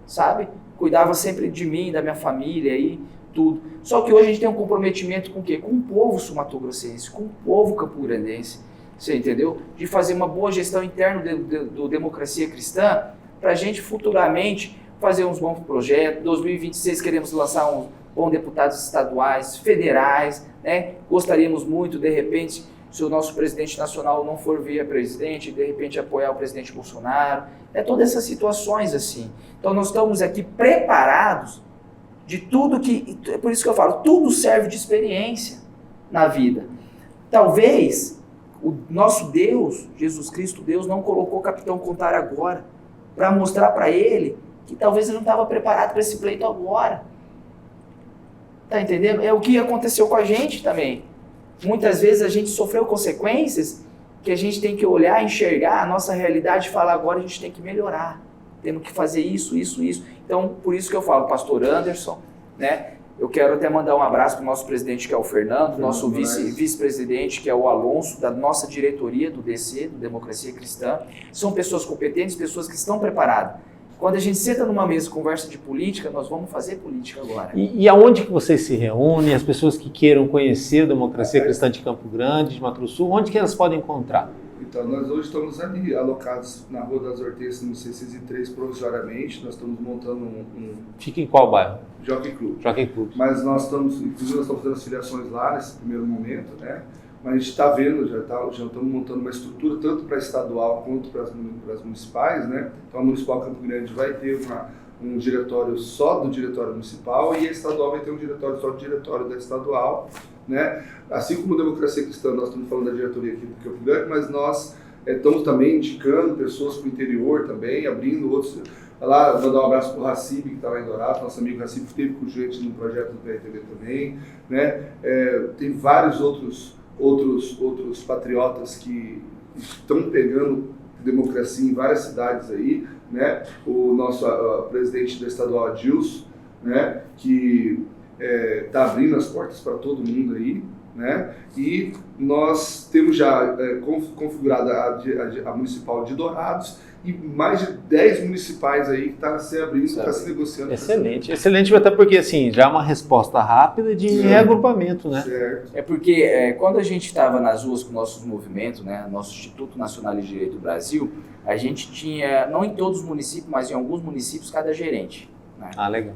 Sabe? Cuidava sempre de mim, da minha família e tudo. Só que hoje a gente tem um comprometimento com o quê? Com o povo sul-mato-grossense, com o povo campo-grandense, você entendeu? De fazer uma boa gestão interna do Democracia Cristã para a gente futuramente fazer uns bons projetos. Em 2026 queremos lançar uns bons deputados estaduais, federais, né? Gostaríamos muito, de repente, se o nosso presidente nacional não for via presidente, de repente apoiar o presidente Bolsonaro, todas essas situações assim. Então nós estamos aqui preparados de tudo que, por isso que eu falo, tudo serve de experiência na vida. Talvez o nosso Deus, Jesus Cristo, Deus, não colocou o Capitão Contar agora, para mostrar para ele que talvez ele não estava preparado para esse pleito agora. Tá entendendo? É o que aconteceu com a gente também. Muitas vezes a gente sofreu consequências que a gente tem que olhar, enxergar a nossa realidade e falar agora a gente tem que melhorar. Temos que fazer isso. Então, por isso que eu falo, pastor Anderson, né? Eu quero até mandar um abraço para o nosso presidente, que é o Fernando, nosso vice-presidente, que é o Alonso, da nossa diretoria do DC, do Democracia Cristã. São pessoas competentes, pessoas que estão preparadas. Quando a gente senta numa mesa e conversa de política, nós vamos fazer política agora. E aonde que vocês se reúnem? As pessoas que queiram conhecer a Democracia Cristã de Campo Grande, de Mato Grosso Sul, onde que elas podem encontrar? Então, nós hoje estamos ali, alocados na Rua das Hortênsias, no 603, provisoriamente. Nós estamos montando Fica em qual bairro? Jockey Club. Jockey Club. Mas nós estamos, inclusive, nós estamos fazendo as filiações lá nesse primeiro momento, né? Mas a gente está vendo, já estamos montando uma estrutura tanto para a estadual quanto para as municipais, né? Então a Municipal Campo Grande vai ter um diretório só do diretório municipal e a estadual vai ter um diretório só do diretório da estadual, né? Assim como a Democracia Cristã, nós estamos falando da diretoria aqui do Campo Grande, mas nós estamos também indicando pessoas para o interior também, abrindo outros. Lá, mandar um abraço para o Racib, que está lá em Dourado, nosso amigo Racib, que esteve com a gente no projeto do PRTB também, né? Tem vários outros patriotas que estão pegando democracia em várias cidades aí, né? O nosso presidente da estadual, Adilson, né? Que está abrindo as portas para todo mundo aí, né? E nós temos já configurada a municipal de Dourados e mais de 10 municipais aí que está se abrindo, está se negociando. Excelente, excelente, até porque assim, já é uma resposta rápida de reagrupamento, né? Certo. É porque quando a gente estava nas ruas com nossos movimentos, né, nosso Instituto Nacional de Direito do Brasil, a gente tinha, não em todos os municípios, mas em alguns municípios, cada gerente. né? Ah, legal.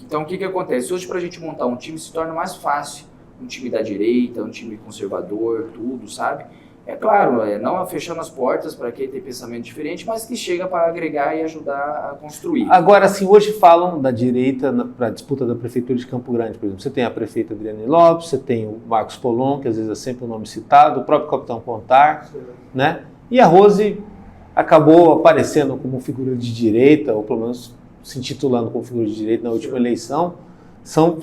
Então, o que acontece? Hoje, para a gente montar um time, se torna mais fácil. Um time da direita, um time conservador, tudo, sabe? É claro, não fechando as portas para quem tem pensamento diferente, mas que chega para agregar e ajudar a construir. Agora, assim, hoje falam da direita para a disputa da Prefeitura de Campo Grande, por exemplo. Você tem a prefeita Adriane Lopes, você tem o Marcos Polon, que às vezes é sempre o nome citado, o próprio Capitão Contar, né? E a Rose acabou aparecendo como figura de direita, ou pelo menos se intitulando como figura de direita na última eleição. São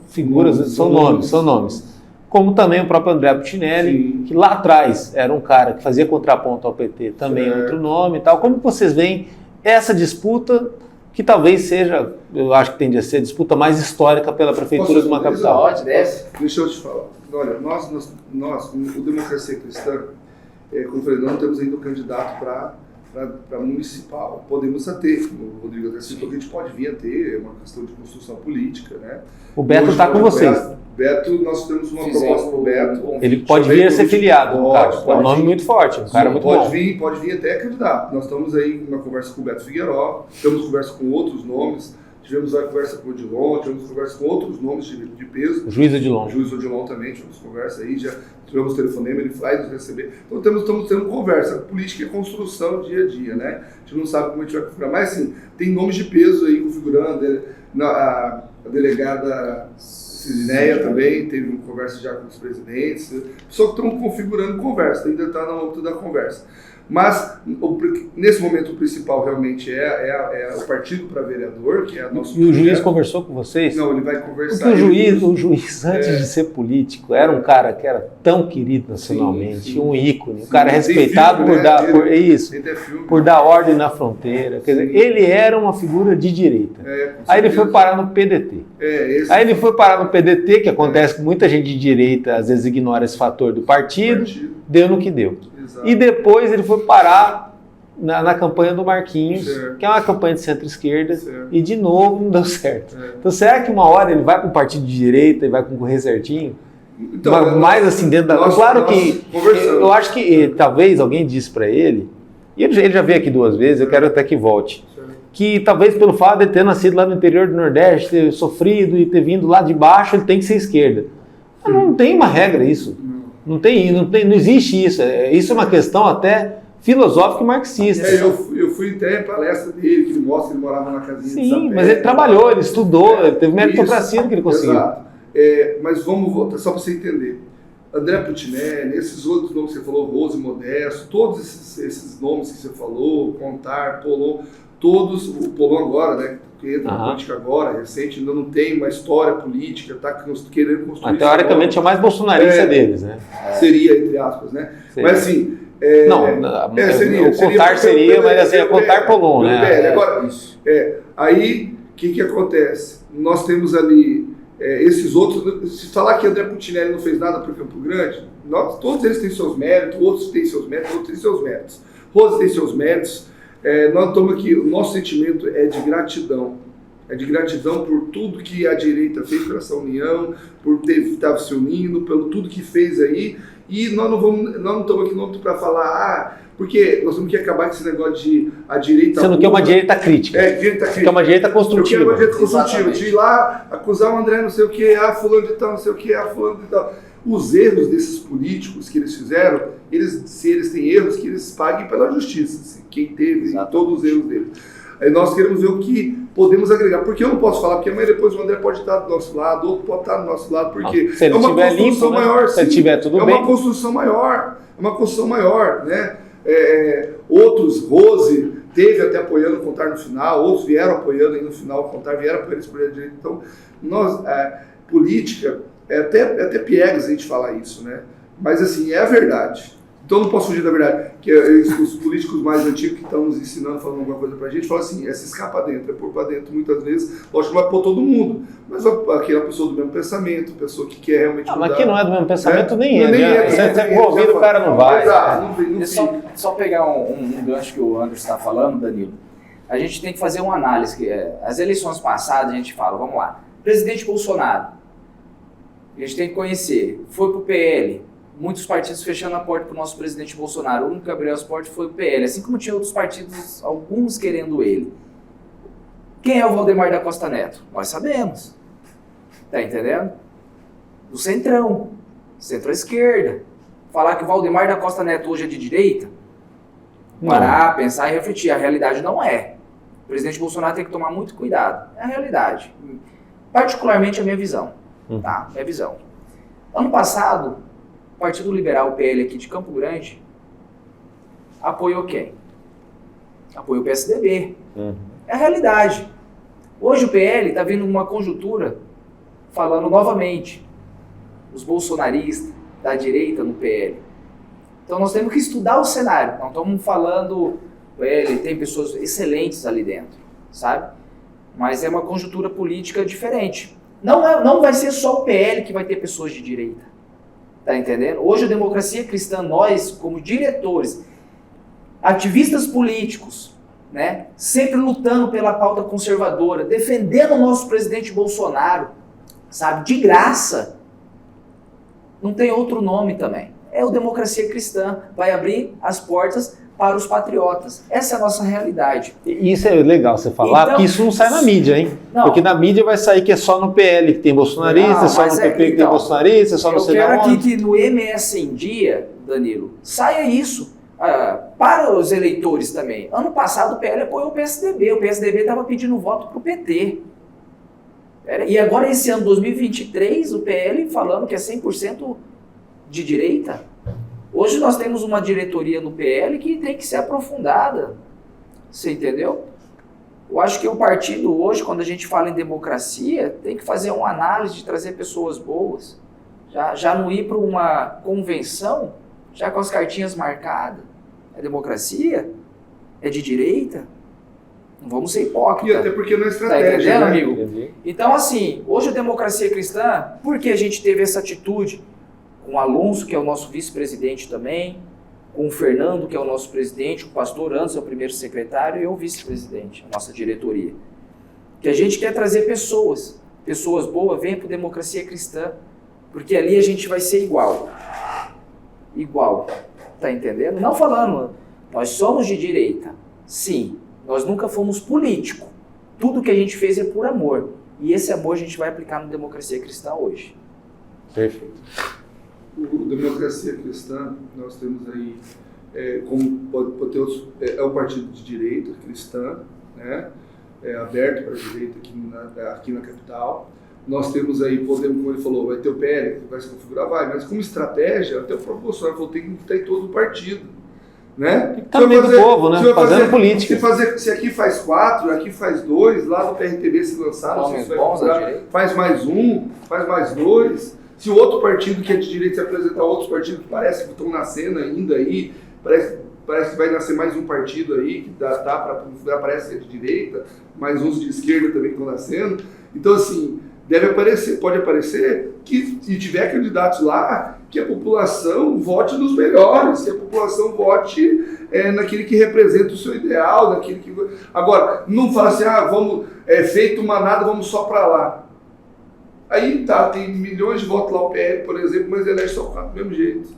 figuras, são nomes. Como também o próprio André Puccinelli, que lá atrás era um cara que fazia contraponto ao PT, também é outro nome e tal. Como vocês veem essa disputa, que talvez seja, eu acho que tende a ser a disputa mais histórica pela prefeitura de uma capital? Deixa eu te falar. Olha, nós o Democracia Cristã, como eu falei, não temos ainda um candidato para municipal. Podemos a ter, como o Rodrigo até citou, que a gente pode vir a ter, é uma questão de construção política, né? O Beto está com vocês. Beto, nós temos uma proposta para o Beto. Ele pode vir a ser filiado, é um nome muito forte, um cara muito bom. Pode vir até candidato. Nós estamos aí numa conversa com o Beto Figueiró, temos conversa com outros nomes, tivemos uma conversa com o Odilon, tivemos conversa com outros nomes de peso. O Juiz Odilon. O Juiz Odilon também, tivemos conversa aí, já tivemos telefonema, ele vai nos receber. Então estamos tendo conversa. A política é construção dia a dia, né? A gente não sabe como a gente vai configurar, mas assim, tem nomes de peso aí configurando, a delegada Cineia também, teve uma conversa já com os presidentes, só que estão configurando conversa, ainda está na âmbito da conversa. Mas, nesse momento, o principal realmente é o partido para vereador, que é a nossa... E o juiz conversou com vocês? Não, ele vai conversar... Porque o juiz antes de ser político, era um cara que era tão querido nacionalmente, um ícone, um cara respeitado por dar ordem na fronteira. Quer dizer, ele era uma figura de direita. Aí ele foi parar no PDT. Aí ele foi parar no PDT, que acontece que muita gente de direita às vezes ignora esse fator do partido, deu no que deu. Exato. E depois ele foi parar na campanha do Marquinhos, que é uma campanha de centro-esquerda, e de novo não deu certo. Então será que uma hora ele vai para um partido de direita e vai concorrer certinho? Então, mais assim dentro da... Claro que eu acho que talvez alguém disse para ele, e ele já veio aqui 2 vezes, eu quero até que volte, que talvez pelo fato de ele ter nascido lá no interior do Nordeste, ter sofrido e ter vindo lá de baixo, ele tem que ser esquerda. Mas não tem uma regra isso. Não existe isso. Isso é uma questão até filosófica e marxista. Eu fui até a palestra dele, que ele mostra que ele morava na casinha de Sapé. Sim, mas ele trabalhou, ele estudou, ele teve meritocracia no que ele conseguiu. Exato. Mas vamos voltar, só para você entender. André Puccinelli, esses outros nomes que você falou, Rose Modesto, todos esses nomes que você falou, Contar, Polon, todos, o Polon agora, né? Que entra na política agora, recente, ainda não tem uma história política, está querendo construir. Mas, teoricamente é o mais bolsonarista deles, né? Seria, entre aspas, né? Seria. Mas assim... o Contar seria, mas assim, é Contar Polon, né? Agora, aí, o que acontece? Nós temos ali esses outros... Se falar que André Puccinelli não fez nada para o Campo Grande, todos eles têm seus méritos, outros têm seus méritos, outros têm seus méritos. Rose tem seus méritos. Nós estamos aqui, o nosso sentimento é de gratidão. É de gratidão por tudo que a direita fez por essa união, por ter estado se unindo, pelo tudo que fez aí. E nós não estamos aqui para falar, porque nós temos que acabar com esse negócio de a direita... Você não quer uma direita crítica. Direita crítica. Você quer uma direita construtiva. Eu quero uma direita construtiva. De ir lá, acusar o André não sei o que, fulano de tal, não sei o que, fulano de tal. Os erros desses políticos que eles fizeram, se eles têm erros, que eles paguem pela justiça. Quem teve, todos os erros deles. Aí nós queremos ver o que podemos agregar. Porque eu não posso falar, porque amanhã depois o André pode estar do nosso lado, outro pode estar do nosso lado, porque se ele estiver limpo, maior. Se ele estiver tudo bem. É uma construção maior, né? Outros, Rose, teve até apoiando o Contar no final, outros vieram apoiando aí no final o Contar, vieram apoiando esse projeto de direito. Então, política, é até piegas a gente falar isso, né? Mas assim, é a verdade. Então eu não posso fugir da verdade. Que os políticos mais antigos que estão nos ensinando, falando alguma coisa pra gente, falam assim, se escapa dentro, pôr pra dentro muitas vezes, lógico que não vai pôr todo mundo, mas aquela pessoa do mesmo pensamento, pessoa que quer realmente mudar. Mas que não é do mesmo pensamento, nem é. Você está envolvido, o cara não vai. Só pegar um gancho que o Anderson está falando, Danilo, a gente tem que fazer uma análise. As eleições passadas a gente fala, vamos lá, presidente Bolsonaro, a gente tem que conhecer, foi pro PL, muitos partidos fechando a porta para o nosso presidente Bolsonaro. O único que abriu as portas foi o PL, assim como tinha outros partidos, alguns querendo ele. Quem é o Valdemar da Costa Neto? Nós sabemos. Tá entendendo? Do centrão, centro-esquerda. Falar que o Valdemar da Costa Neto hoje é de direita, parar, pensar e refletir. A realidade não é. O presidente Bolsonaro tem que tomar muito cuidado. É a realidade. Particularmente a minha visão. Tá? Minha visão. Ano passado, o Partido Liberal, o PL aqui de Campo Grande, apoiou quem? Apoiou o PSDB. É a realidade. Hoje o PL está vendo uma conjuntura falando novamente os bolsonaristas da direita no PL. Então nós temos que estudar o cenário. Não estamos falando, PL tem pessoas excelentes ali dentro, sabe? Mas é uma conjuntura política diferente. Não vai ser só o PL que vai ter pessoas de direita. Tá entendendo? Hoje a Democracia Cristã, nós como diretores, ativistas políticos, né, sempre lutando pela pauta conservadora, defendendo o nosso presidente Bolsonaro, sabe, de graça. Não tem outro nome também. É o Democracia Cristã. Vai abrir as portas para os patriotas. Essa é a nossa realidade. E isso é legal você falar, então, porque isso não sai na mídia, hein? Não. Porque na mídia vai sair que é só no PL que tem bolsonarista, Não, só no PP que tem bolsonarista, só no sei Eu quero onde. aqui que no MS em Dia, Danilo, saia isso. Para os eleitores também. Ano passado o PL apoiou o PSDB. O PSDB estava pedindo voto para o PT. E agora, esse ano, 2023, o PL falando que é 100% de direita. Hoje nós temos uma diretoria no PL que tem que ser aprofundada. Você entendeu? Eu acho que o partido hoje, quando a gente fala em democracia, tem que fazer uma análise de trazer pessoas boas. Já não ir para uma convenção, já com as cartinhas marcadas. É democracia? É de direita? Não vamos ser hipócritas. E até porque não é Tá estratégia, entendendo, né? amigo? Então, assim, hoje a Democracia Cristã, por que a gente teve essa atitude com o Alonso, que é o nosso vice-presidente também, com o Fernando, que é o nosso presidente, o pastor Anderson é o primeiro secretário e eu o vice-presidente, a nossa diretoria. Que a gente quer trazer pessoas boas, venham para a Democracia Cristã, porque ali a gente vai ser igual. Igual. Tá entendendo? Não falando, nós somos de direita. Sim, nós nunca fomos político. Tudo que a gente fez é por amor. E esse amor a gente vai aplicar no Democracia Cristã hoje. Perfeito. O Democracia Cristã, nós temos aí, como pode ter outros, é um partido de direita cristã, né? É aberto para a direita aqui na capital. Nós temos aí, podemos, como ele falou, vai ter o PL, que vai se configurar, mas como estratégia, até o próprio Bolsonaro falou, tem que estar em todo o partido. Né? Tem que estar no meio do povo, né? Fazendo política. Se aqui faz 4, aqui faz 2, lá no PRTB se lançaram, faz mais 1, faz mais 2. Se o outro partido que é de direita se apresentar outros partidos que parece que estão nascendo ainda aí, parece que vai nascer mais um partido aí, que dá para configurar, parece que é de direita, mais uns de esquerda também estão nascendo. Então, assim, pode aparecer que, se tiver candidatos lá, que a população vote nos melhores, que a população vote naquele que representa o seu ideal, naquele que... Agora, não fala assim, vamos, feito uma nada, vamos só para lá. Aí tá, tem milhões de votos lá o PL, por exemplo, mas elege só 4 do mesmo jeito.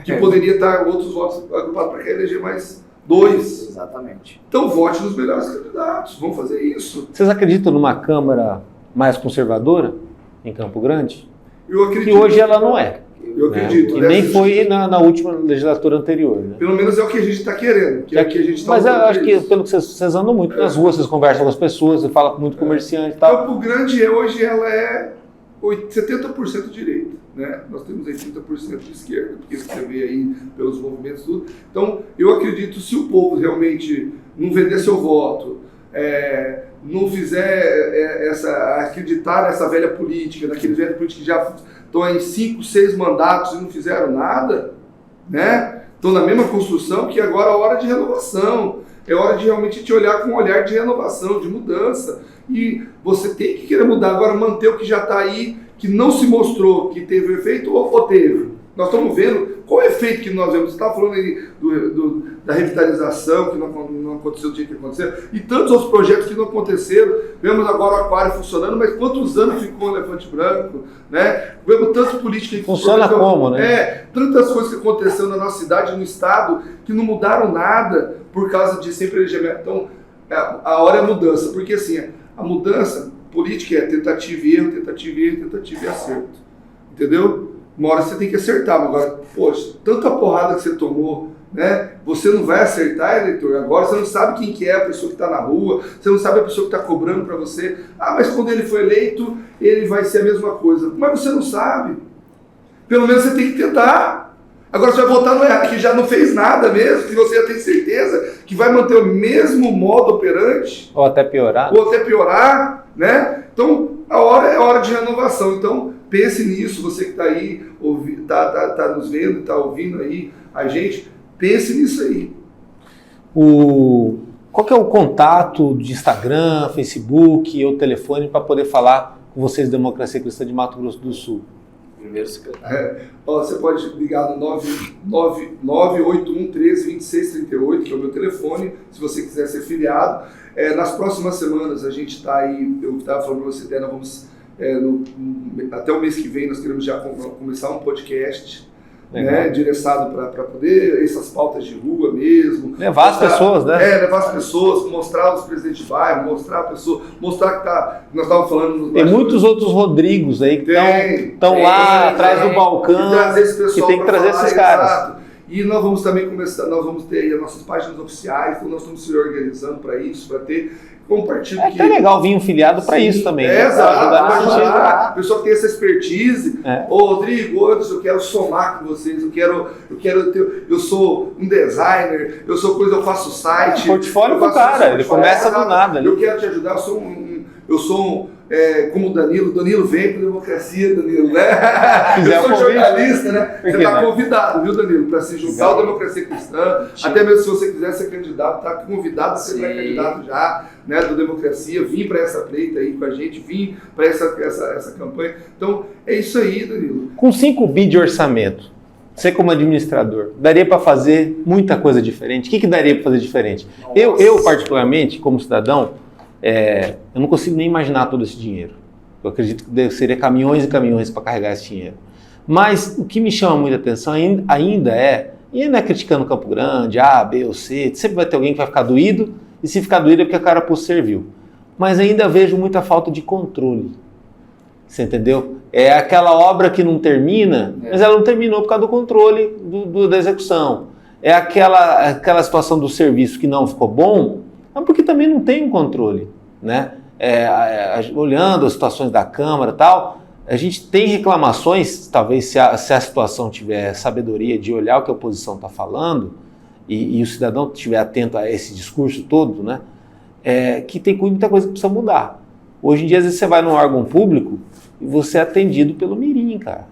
Que poderia estar outros votos agrupados para eleger mais 2. Exatamente. Então vote nos melhores candidatos, vamos fazer isso. Vocês acreditam numa Câmara mais conservadora em Campo Grande? Eu acredito. Que hoje ela não é. Eu acredito. E nem foi na última legislatura anterior. Né? Pelo menos é o que a gente está querendo. Que é o que a gente tá. Mas eu acho que, pelo que vocês andam muito nas ruas, vocês conversam com as pessoas, você fala com muito comerciante e tal. Campo Grande, hoje, ela é 70% direita. Né? Nós temos aí 30% de esquerda, porque você vê aí pelos movimentos tudo. Então, eu acredito, se o povo realmente não vender seu voto, não fizer acreditar nessa velha política, naqueles velhos políticos que já estão em 5, 6 mandatos e não fizeram nada, né? Estão na mesma construção, que agora é hora de renovação, é hora de realmente te olhar com um olhar de renovação, de mudança, e você tem que querer mudar, agora manter o que já está aí, que não se mostrou que teve efeito ou teve. Nós estamos vendo qual é o efeito que nós vemos. Você estava falando aí da revitalização, que não aconteceu do jeito que aconteceu, e tantos outros projetos que não aconteceram. Vemos agora o aquário funcionando, mas quantos anos ficou o elefante branco? Né? Vemos tantas políticas que funciona como, né? Tantas coisas que aconteceram na nossa cidade, no estado, que não mudaram nada por causa de sempre eleger. Então, a hora é a mudança, porque assim, a mudança política é tentativa e erro, tentativa e erro, tentativa e acerto. Entendeu? Uma hora você tem que acertar, agora, poxa, tanta porrada que você tomou, né? Você não vai acertar, eleitor, agora você não sabe quem que é a pessoa que está na rua, você não sabe a pessoa que está cobrando para você. Ah, mas quando ele for eleito, ele vai ser a mesma coisa. Mas você não sabe. Pelo menos você tem que tentar. Agora você vai votar no errado, que já não fez nada mesmo, que você já tem certeza que vai manter o mesmo modo operante. Ou até piorar. Ou até piorar, né? Então, a hora é hora de renovação. Então, pense nisso, você que está aí, tá nos vendo, está ouvindo aí a gente, pense nisso aí. Qual que é o contato de Instagram, Facebook ou telefone para poder falar com vocês, Democracia Cristã de Mato Grosso do Sul? Primeiro secretário. Você pode ligar no 981132638, que é o meu telefone, se você quiser ser filiado. Nas próximas semanas a gente está aí, eu estava falando para você, nós vamos, até o mês que vem nós queremos já começar um podcast, né, direcionado para poder, essas pautas de rua mesmo. Levar as pessoas, né? Levar as pessoas, mostrar os presidentes de bairro, mostrar a pessoa, mostrar que tá, nós estávamos falando... Tem muitos outros Rodrigos aí que estão lá atrás do balcão, que tem que trazer esses caras. Exato. E nós vamos também começar, nós vamos ter aí as nossas páginas oficiais, então nós estamos se organizando para isso, para ter um partido que... É legal vir um filiado para isso também. Exato, para ajudar a pessoa que tem essa expertise. Ô Rodrigo, eu quero somar com vocês, eu sou um designer, eu faço site. Portfólio do cara, ele começa do nada. Eu quero te ajudar, eu sou como o Danilo vem para Democracia, Danilo, né? Eu sou jornalista, né? Você está convidado, viu, Danilo, para se juntar ao Democracia Cristã, até mesmo se você quiser ser candidato, está convidado a ser pré-candidato já, né, do Democracia, vim para essa pleita aí com a gente, vim para essa campanha. Então, é isso aí, Danilo. Com 5 bi de orçamento, você como administrador, daria para fazer muita coisa diferente? O que daria para fazer diferente? Eu, particularmente, como cidadão, eu não consigo nem imaginar todo esse dinheiro. Eu acredito que seria caminhões e caminhões para carregar esse dinheiro. Mas o que me chama muita atenção ainda e não é criticando Campo Grande, A, B ou C, sempre vai ter alguém que vai ficar doído, e se ficar doído é porque a carapuça serviu. Mas ainda vejo muita falta de controle. Você entendeu? É aquela obra que não termina, mas ela não terminou por causa do controle da execução. É aquela situação do serviço que não ficou bom, mas porque também não tem um controle, né? Olhando as situações da Câmara e tal, a gente tem reclamações, talvez se a situação tiver sabedoria de olhar o que a oposição está falando e o cidadão estiver atento a esse discurso todo, né? Que tem muita coisa que precisa mudar. Hoje em dia, às vezes você vai num órgão público e você é atendido pelo mirim, cara.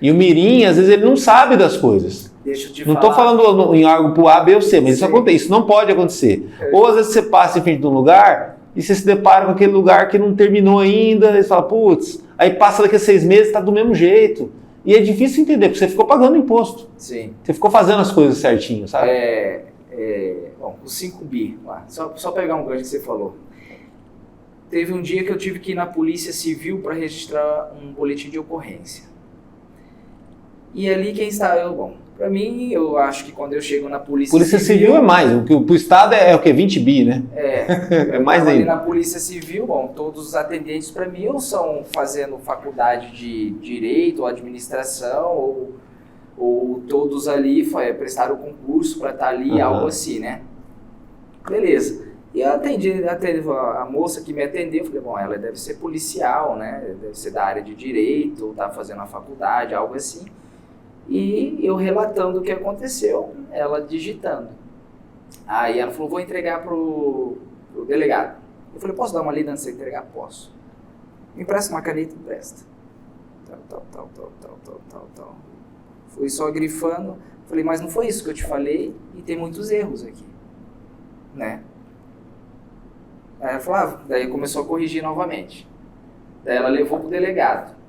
E o mirim, às vezes, ele não sabe das coisas. Deixa eu te não estou falando em algo para o A, B ou C, mas isso acontece, isso não pode acontecer. Ou às vezes você passa em frente de um lugar e você se depara com aquele lugar que não terminou ainda, e você fala, putz, aí passa daqui a 6 meses, está do mesmo jeito. E é difícil entender, porque você ficou pagando imposto. Sim. Você ficou fazendo as coisas certinho, sabe? Bom, os 5 bi, lá. Só pegar um gancho que você falou. Teve um dia que eu tive que ir na Polícia Civil para registrar um boletim de ocorrência. E ali quem está... Para mim, eu acho que quando eu chego na Polícia Civil é mais, o que o Estado é o quê? 20 bi, né? É mais ainda. Ali na Polícia Civil, todos os atendentes para mim ou são fazendo faculdade de Direito ou Administração ou todos ali prestaram concurso para estar ali, algo assim, né? Beleza. E eu atendi a moça que me atendeu, eu falei, ela deve ser policial, né? Deve ser da área de Direito, ou tá fazendo a faculdade, algo assim. E eu relatando o que aconteceu, ela digitando. Aí ela falou, vou entregar pro delegado. Eu falei, posso dar uma lida antes de entregar? Posso. Me empresta uma caneta? Empresta. Tal. Fui só grifando. Falei, mas não foi isso que eu te falei e tem muitos erros aqui, né? Aí ela falou, daí começou a corrigir novamente. Daí ela levou pro delegado.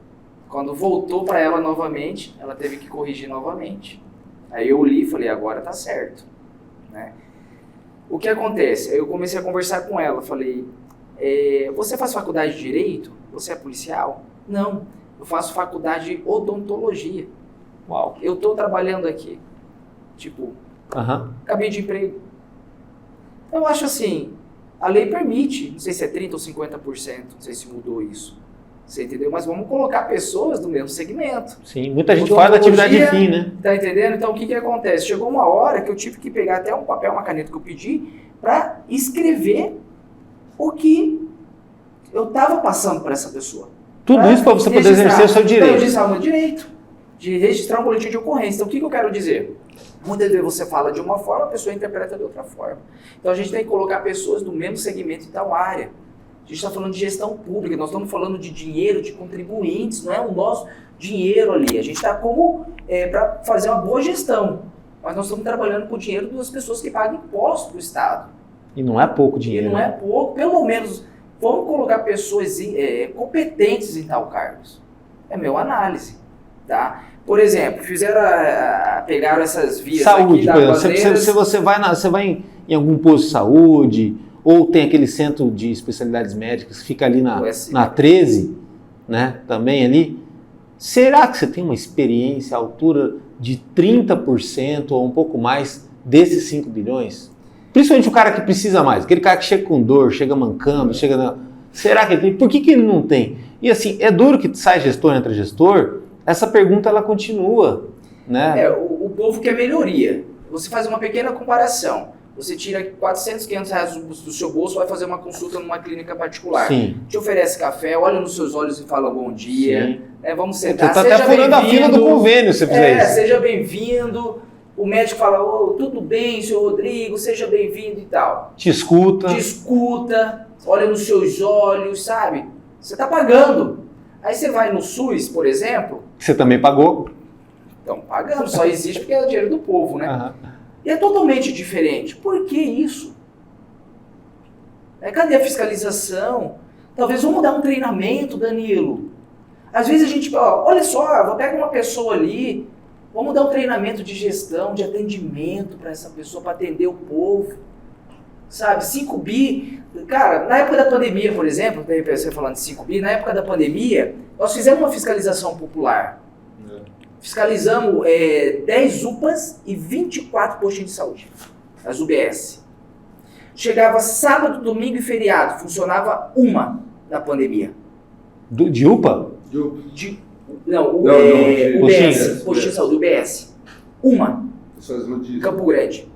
Quando voltou para ela novamente, ela teve que corrigir novamente. Aí eu li e falei, agora tá certo, né? O que acontece? Aí eu comecei a conversar com ela, falei, você faz faculdade de Direito? Você é policial? Não, eu faço faculdade de Odontologia. Uau. Eu tô trabalhando aqui, acabei de emprego. Eu acho assim, a lei permite, não sei se é 30% ou 50%, não sei se mudou isso. Você entendeu? Mas vamos colocar pessoas do mesmo segmento. Sim, muita gente faz da atividade fim, né? Tá entendendo? Então o que acontece? Chegou uma hora que eu tive que pegar até um papel, uma caneta que eu pedi, para escrever o que eu estava passando para essa pessoa. Tudo isso para você poder exercer o seu direito. Então, eu disse, o meu direito de registrar um boletim de ocorrência. Então o que eu quero dizer? Muitas vezes você fala de uma forma, a pessoa interpreta de outra forma. Então a gente tem que colocar pessoas do mesmo segmento e tal área. A gente está falando de gestão pública, nós estamos falando de dinheiro de contribuintes, não é o nosso dinheiro ali. A gente está como para fazer uma boa gestão, mas nós estamos trabalhando com o dinheiro das pessoas que pagam imposto para o Estado. E não é pouco dinheiro. E não é pouco, pelo menos vamos colocar pessoas competentes em tal cargos. É meu análise, tá? Por exemplo, pegaram essas vias saúde, aqui por exemplo, se você vai em algum posto de saúde, ou tem aquele centro de especialidades médicas que fica ali na 13, né, também ali, será que você tem uma experiência à altura de 30% ou um pouco mais desses 5 bilhões? Principalmente o cara que precisa mais, aquele cara que chega com dor, chega mancando, será que ele tem? Por que ele não tem? E assim, é duro que sai gestor, entra gestor, essa pergunta ela continua, né? O povo quer melhoria. Você faz uma pequena comparação. Você tira 400, 500 reais do seu bolso, vai fazer uma consulta numa clínica particular. Sim. Te oferece café, olha nos seus olhos e fala bom dia. Vamos sentar, você está até furando a fila do convênio se você fizer isso. Seja bem-vindo. O médico fala, tudo bem, senhor Rodrigo, seja bem-vindo e tal. Te escuta, olha nos seus olhos, sabe? Você está pagando. Aí você vai no SUS, por exemplo. Você também pagou. Estão pagando, só existe porque é o dinheiro do povo, né? Uhum. E é totalmente diferente. Por que isso? Cadê a fiscalização? Talvez vamos dar um treinamento, Danilo. Às vezes a gente, olha só, vou pegar uma pessoa ali, vamos dar um treinamento de gestão, de atendimento para essa pessoa, para atender o povo. Sabe, 5 bi. Cara, na época da pandemia, por exemplo, você falando de 5 bi, na época da pandemia, nós fizemos uma fiscalização popular. Fiscalizamos 10 UPAs e 24 postinhos de saúde, as UBS. Chegava sábado, domingo e feriado, funcionava uma na pandemia. De UPA? UBS, postinho de saúde, UBS. Uma, em Campo Grande.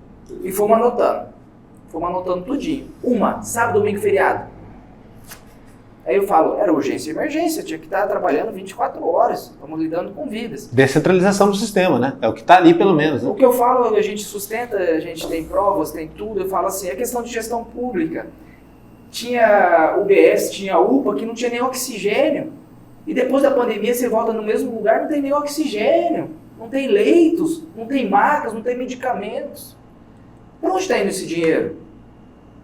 E fomos anotando tudinho. Uma, sábado, domingo e feriado. Aí eu falo, era urgência e emergência, tinha que estar trabalhando 24 horas, estamos lidando com vidas. Descentralização do sistema, né? É o que está ali, pelo menos. Né? O que eu falo, a gente sustenta, a gente tem provas, tem tudo, eu falo assim, é questão de gestão pública. Tinha UBS, tinha UPA, que não tinha nem oxigênio. E depois da pandemia você volta no mesmo lugar, não tem nem oxigênio, não tem leitos, não tem macas, não tem medicamentos. Para onde está indo esse dinheiro?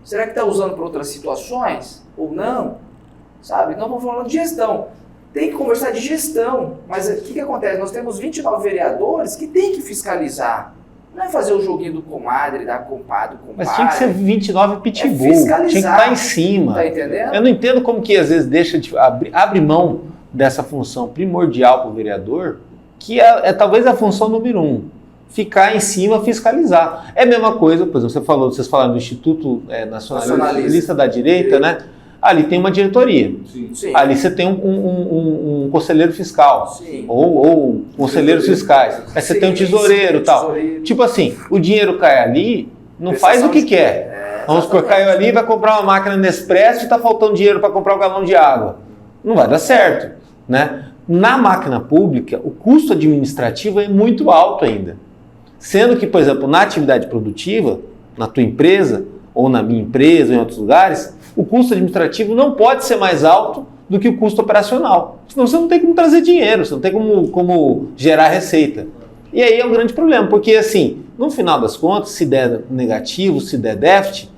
Será que está usando para outras situações ou não? Sabe? Então vamos falando de gestão. Tem que conversar de gestão. Mas o que acontece? Nós temos 29 vereadores que tem que fiscalizar. Não é fazer o joguinho do comadre, da compadre, Mas tinha que ser 29 pitbull. Fiscalizar. Tinha que estar em cima. Tá entendendo? Eu não entendo como que às vezes deixa de abre mão dessa função primordial para o vereador, que é talvez a função número 1. Ficar em cima, fiscalizar. É a mesma coisa, por exemplo, vocês falaram do Instituto Nacionalista da Direita, né? Ali tem uma diretoria. Sim. Ali você tem um conselheiro fiscal. Sim. Ou conselheiros fiscais. Aí você tem um tesoureiro e tal. Tipo assim, o dinheiro cai ali, não faz o que quer. Vamos supor, caiu ali, vai comprar uma máquina Nespresso e está faltando dinheiro para comprar um galão de água. Não vai dar certo. Né? Na máquina pública, o custo administrativo é muito alto ainda. Sendo que, por exemplo, na atividade produtiva, na tua empresa, ou na minha empresa, ou em outros lugares, o custo administrativo não pode ser mais alto do que o custo operacional. Senão você não tem como trazer dinheiro, você não tem como gerar receita. E aí é um grande problema, porque assim, no final das contas, se der negativo, se der déficit,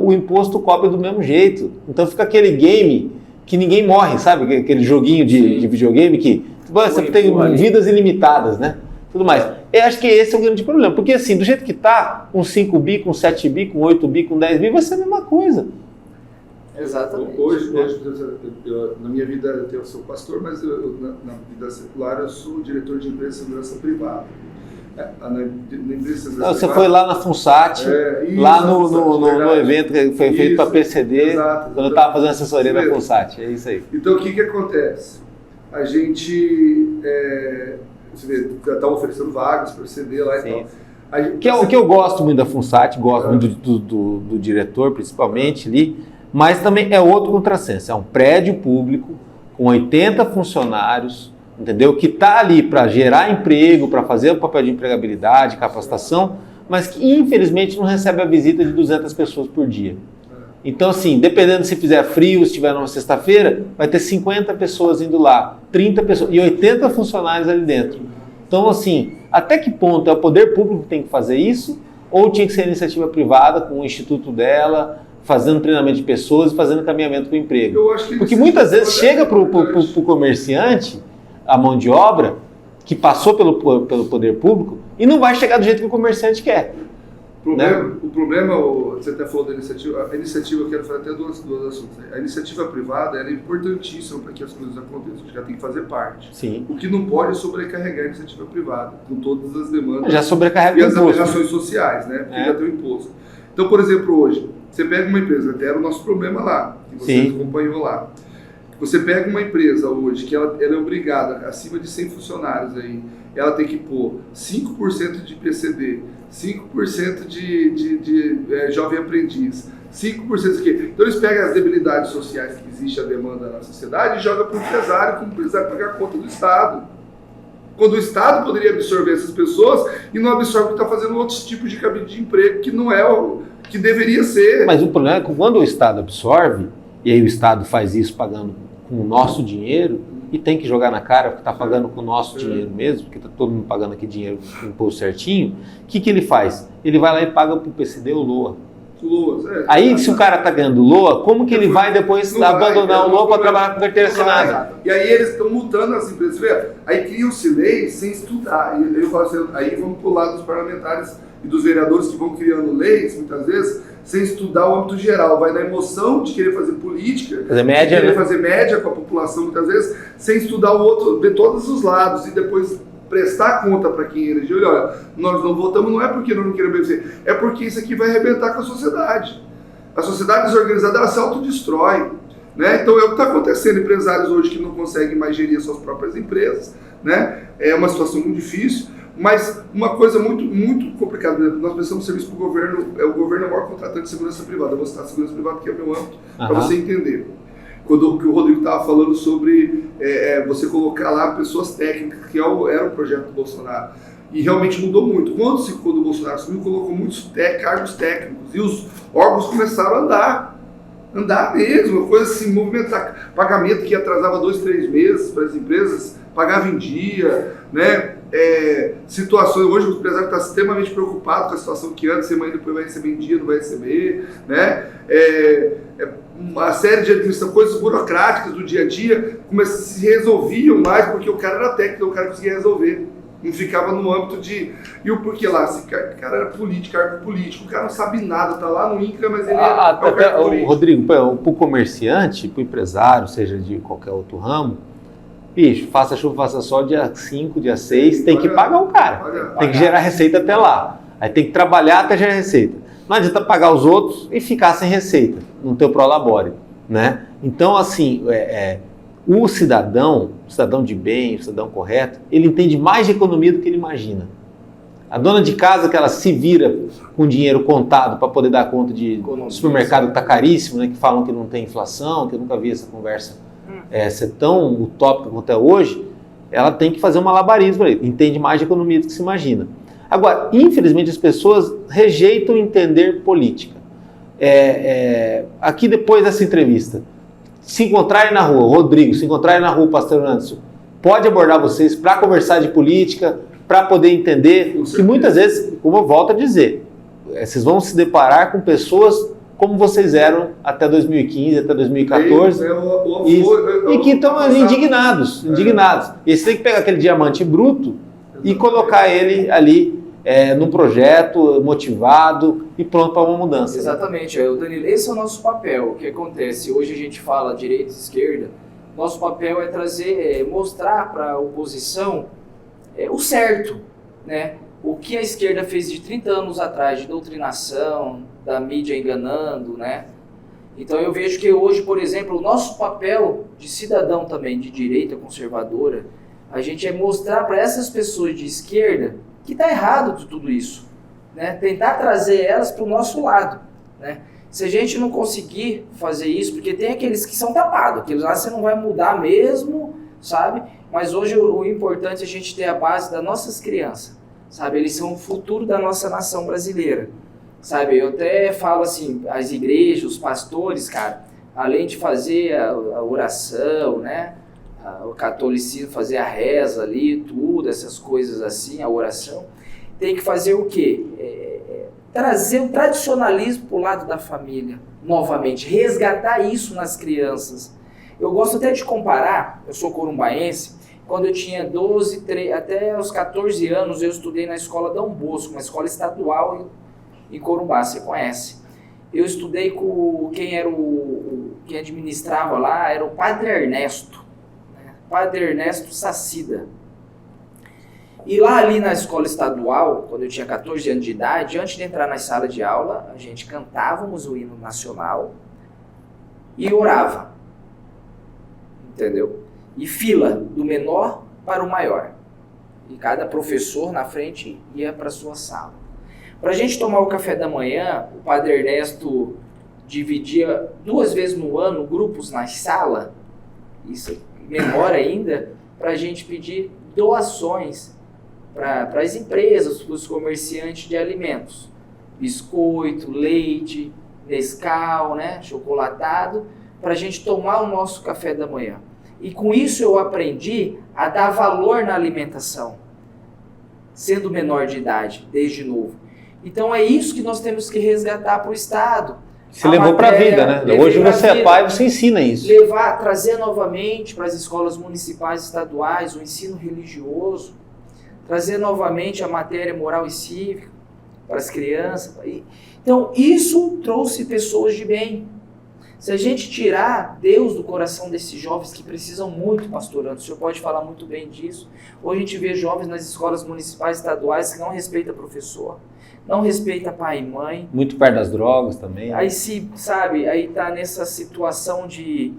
o imposto cobre do mesmo jeito. Então fica aquele game que ninguém morre, sabe? Aquele joguinho de videogame que você tem vidas ilimitadas, né? Tudo mais. Eu acho que esse é o grande problema, porque assim, do jeito que tá, com 5 bi, com 7 bi, com 8 bi, com 10 bi, vai ser a mesma coisa. Exatamente. Hoje na minha vida eu sou pastor, mas na vida secular eu sou diretor de empresa de segurança privada. Na empresa Não, você foi lá na FUNSAT, lá no evento que foi feito para PCD, quando eu estava fazendo assessoria da FUNSAT, é isso aí. Então o que acontece? A gente, você vê, estava oferecendo vagas para PCD lá e tal. O que eu gosto muito da FUNSAT, gosto muito do diretor, principalmente ali, mas também é outro contrassenso, é um prédio público com 80 funcionários, entendeu? Que está ali para gerar emprego, para fazer o papel de empregabilidade, capacitação, mas que infelizmente não recebe a visita de 200 pessoas por dia. Então assim, dependendo se fizer frio, se tiver numa sexta-feira, vai ter 50 pessoas indo lá, 30 pessoas e 80 funcionários ali dentro. Então assim, até que ponto é o poder público que tem que fazer isso, ou tinha que ser a iniciativa privada com o instituto dela, fazendo treinamento de pessoas e fazendo encaminhamento para o emprego? Porque muitas vezes chega para o comerciante a mão de obra que passou pelo poder público e não vai chegar do jeito que o comerciante quer. O problema, você até falou da iniciativa, a iniciativa, eu quero falar até dois assuntos. A iniciativa privada é importantíssima para que as coisas aconteçam, já tem que fazer parte. Sim. O que não pode é sobrecarregar a iniciativa privada, com todas as demandas já sobrecarrega e as obrigações sociais, né? Porque já tem o imposto. Então, por exemplo, hoje, você pega uma empresa, até era o nosso problema lá, que você acompanhou lá. Você pega uma empresa hoje que ela é obrigada, acima de 100 funcionários aí, ela tem que pôr 5% de PCD, 5% de jovem aprendiz, 5% disso aqui. Então eles pegam as debilidades sociais que existe a demanda na sociedade e jogam para o empresário, que o empresário pagar a conta do Estado. Quando o Estado poderia absorver essas pessoas e não absorve porque está fazendo outros tipos de cabide de emprego que não é o que deveria ser. Mas o problema é que quando o Estado absorve, e aí o Estado faz isso pagando com o nosso dinheiro, e tem que jogar na cara porque está pagando com o nosso dinheiro mesmo, porque está todo mundo pagando aqui dinheiro com imposto certinho, o que ele faz? Ele vai lá e paga para o PCD ou LOA. Aí, se o cara está ganhando LOA, como que ele vai depois abandonar o LOA para trabalhar com carteira assinada? E aí eles estão multando as empresas. Aí criam-se leis sem estudar. Eu falo assim, aí vamos para o lado dos parlamentares e dos vereadores que vão criando leis, muitas vezes, sem estudar o âmbito geral. Vai na emoção de querer fazer política, fazer média, de querer fazer média com a população, muitas vezes, sem estudar o outro, ver todos os lados e depois prestar conta para quem elegeu. E olha, nós não votamos não é porque nós não queremos vencer, é porque isso aqui vai arrebentar com a sociedade. A sociedade desorganizada, ela se autodestrói. Né? Então é o que está acontecendo. Empresários hoje que não conseguem mais gerir suas próprias empresas, né? É uma situação muito difícil. Mas uma coisa muito, muito complicada, nós prestamos serviço para o governo, o governo é o maior contratante de segurança privada. Eu vou citar a segurança privada, que é o meu âmbito, para você entender. Quando o Rodrigo estava falando sobre você colocar lá pessoas técnicas, que era o projeto do Bolsonaro. E realmente mudou muito. Quando o Bolsonaro assumiu, colocou muitos cargos técnicos e os órgãos começaram a andar mesmo, uma coisa assim, movimentar. Pagamento que atrasava 2, 3 meses para as empresas, pagava em dia, né? Situações, hoje o empresário está extremamente preocupado com a situação que antes, semana depois vai receber em dia, não vai receber, né? Uma série de administração, coisas burocráticas do dia a dia se resolviam mais porque o cara era técnico, o cara conseguia resolver. Não ficava no âmbito de... E o porquê lá? Esse cara era político, cargo político, o cara não sabe nada, tá lá no INCRA, mas ele é o político. Rodrigo, para o comerciante, para o empresário, seja de qualquer outro ramo, bicho, faça chuva, faça sol, dia 5, dia 6, tem que pagar o cara. Tem que gerar receita até lá. Aí tem que trabalhar até gerar receita. Não adianta pagar os outros e ficar sem receita, no teu prolabore, né? Então, assim, o cidadão de bem, o cidadão correto, ele entende mais de economia do que ele imagina. A dona de casa, que ela se vira com dinheiro contado para poder dar conta de supermercado que está caríssimo, né, que falam que não tem inflação, que eu nunca vi essa conversa ser tão utópica quanto é hoje, ela tem que fazer um malabarismo ali, entende mais de economia do que se imagina. Agora, infelizmente, as pessoas rejeitam entender política. Aqui, depois dessa entrevista, se encontrarem na rua, Rodrigo, se encontrarem na rua, Pastor Anderson, pode abordar vocês para conversar de política, para poder entender que muitas vezes, como eu volto a dizer, vocês vão se deparar com pessoas como vocês eram até 2015, até 2014, e que estão indignados. E você tem que pegar aquele diamante bruto e colocar ele ali num projeto motivado e pronto para uma mudança. Exatamente, Danilo, esse é o nosso papel. O que acontece? Hoje a gente fala direita e esquerda, nosso papel é trazer, mostrar para a oposição o certo, né? o que a esquerda fez de 30 anos atrás de doutrinação, da mídia enganando, né? Então eu vejo que hoje, por exemplo, o nosso papel de cidadão também, de direita conservadora, a gente é mostrar para essas pessoas de esquerda que está errado de tudo isso, né? Tentar trazer elas para o nosso lado, né? Se a gente não conseguir fazer isso, porque tem aqueles que são tapados, aqueles lá você não vai mudar mesmo, sabe? Mas hoje o importante é a gente ter a base das nossas crianças, sabe? Eles são o futuro da nossa nação brasileira, sabe? Eu até falo assim, as igrejas, os pastores, cara, além de fazer a oração, né? O catolicismo, fazer a reza ali, tudo, essas coisas assim, a oração, tem que fazer o quê? Trazer o tradicionalismo para o lado da família, novamente, resgatar isso nas crianças. Eu gosto até de comparar, eu sou corumbaense, quando eu tinha 12, até os 14 anos, eu estudei na escola Dom Bosco, uma escola estadual em Corumbá, você conhece. Eu estudei com quem administrava lá, era o Padre Ernesto, né? Padre Ernesto Sacida. E lá ali na escola estadual, quando eu tinha 14 anos de idade, antes de entrar na sala de aula, a gente cantávamos o hino nacional e orava, entendeu? E fila, do menor para o maior. E cada professor na frente ia para a sua sala. Para a gente tomar o café da manhã, o Padre Ernesto dividia 2 vezes no ano grupos na sala, isso menor ainda, para a gente pedir doações para as empresas, para os comerciantes de alimentos. Biscoito, leite, Nescau, né, chocolatado, para a gente tomar o nosso café da manhã. E com isso eu aprendi a dar valor na alimentação, sendo menor de idade, desde novo. Então é isso que nós temos que resgatar para o Estado. Você levou para a vida, né? Hoje você é pai, você ensina isso. Trazer novamente para as escolas municipais e estaduais o ensino religioso, trazer novamente a matéria moral e cívica para as crianças. Então isso trouxe pessoas de bem. Se a gente tirar Deus do coração desses jovens que precisam muito, pastor Anderson, o senhor pode falar muito bem disso. Hoje a gente vê jovens nas escolas municipais e estaduais que não respeitam professor, não respeita pai e mãe. Muito perto das drogas também. Aí se, sabe, aí tá nessa situação de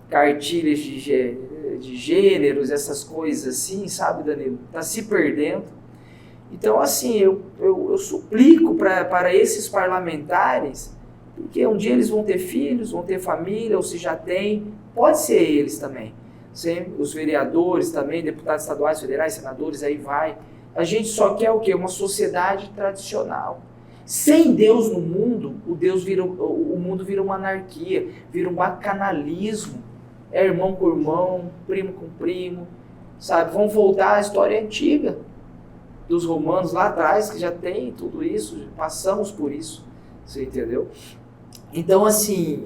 cartilhas de gêneros, essas coisas assim, sabe, Danilo? Tá se perdendo. Então, assim, eu suplico para esses parlamentares, porque um dia eles vão ter filhos, vão ter família, ou se já tem, pode ser eles também. Os vereadores também, deputados estaduais, federais, senadores, aí vai. A gente só quer o quê? Uma sociedade tradicional. Sem Deus no mundo, o mundo vira uma anarquia, vira um bacanalismo. É irmão com irmão, primo com primo, sabe? Vamos voltar à história antiga dos romanos lá atrás, que já tem tudo isso, passamos por isso, você entendeu? Então, assim,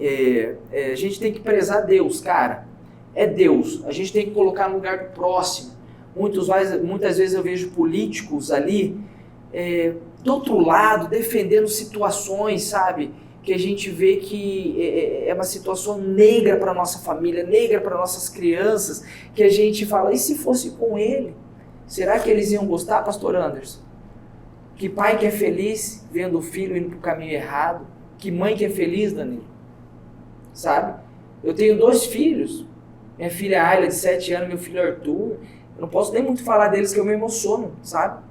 a gente tem que prezar Deus, cara. É Deus. A gente tem que colocar no lugar do próximo. Muitas vezes eu vejo políticos ali do outro lado, defendendo situações, sabe? Que a gente vê que é uma situação negra para a nossa família, negra para nossas crianças, que a gente fala, e se fosse com ele? Será que eles iam gostar, pastor Anderson? Que pai que é feliz vendo o filho indo para o caminho errado? Que mãe que é feliz, Danilo? Sabe? Eu tenho 2 filhos, minha filha Ayla de 7 anos, meu filho Arthur. Eu não posso nem muito falar deles que eu me emociono, sabe?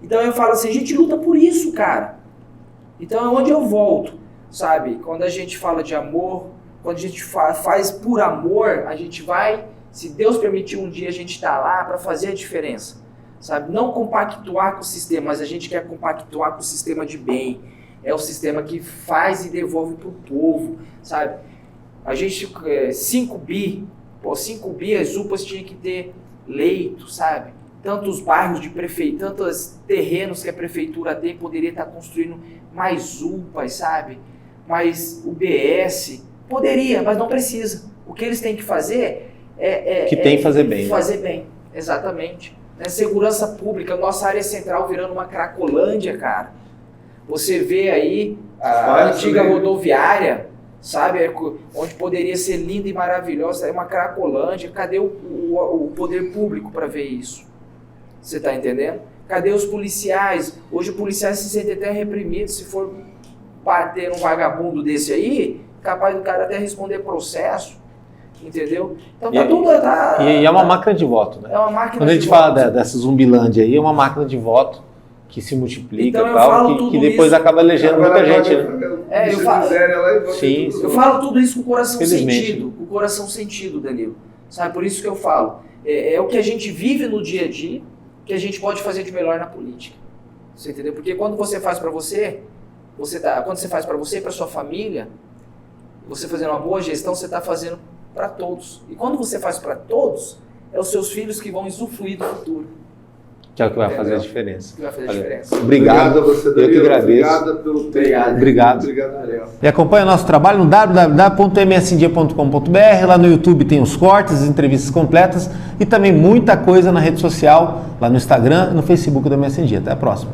Então eu falo assim, a gente luta por isso, cara. Então é onde eu volto, sabe? Quando a gente fala de amor, quando a gente faz por amor, a gente vai, se Deus permitir um dia a gente estar lá para fazer a diferença, sabe? Não compactuar com o sistema, mas a gente quer compactuar com o sistema de bem. É o sistema que faz e devolve para o povo, sabe? A gente, 5 bi, as UPAs tinham que ter leito, sabe? Tantos bairros de prefeitura, tantos terrenos que a prefeitura tem, poderia estar construindo mais UPAs, sabe? Mais UBS, poderia, mas não precisa. O que eles têm que fazer fazer bem. Fazer bem, exatamente. Segurança pública, nossa área central virando uma cracolândia, cara. Você vê aí a antiga rodoviária, sabe, onde poderia ser linda e maravilhosa, é uma cracolândia. Cadê o poder público para ver isso? Você está entendendo? Cadê os policiais? Hoje o policial se sente até reprimido. Se for bater um vagabundo desse aí, capaz do cara até responder processo. Entendeu? Então tá tudo... E é uma máquina de voto, né? É uma máquina de voto. Quando a gente fala dessa Zumbilândia aí, é uma máquina de voto que se multiplica então, e tal, que depois isso, acaba elegendo muita gente, né? Eu falo tudo isso com o coração sentido. Com o coração sentido, Danilo. Sabe? Por isso que eu falo. É o que a gente vive no dia a dia, que a gente pode fazer de melhor na política. Você entendeu? Porque quando você faz para você, quando você faz para você e para sua família, você fazendo uma boa gestão, você está fazendo para todos. E quando você faz para todos, é os seus filhos que vão usufruir do futuro. Que é o que vai fazer a diferença. Que vai fazer a diferença. Obrigado a você, Danilo. Eu que agradeço. Obrigado pelo tempo. Obrigado. Valeu. E acompanhe o nosso trabalho no www.msndia.com.br. Lá no YouTube tem os cortes, as entrevistas completas e também muita coisa na rede social, lá no Instagram e no Facebook do MSNdia. Até a próxima.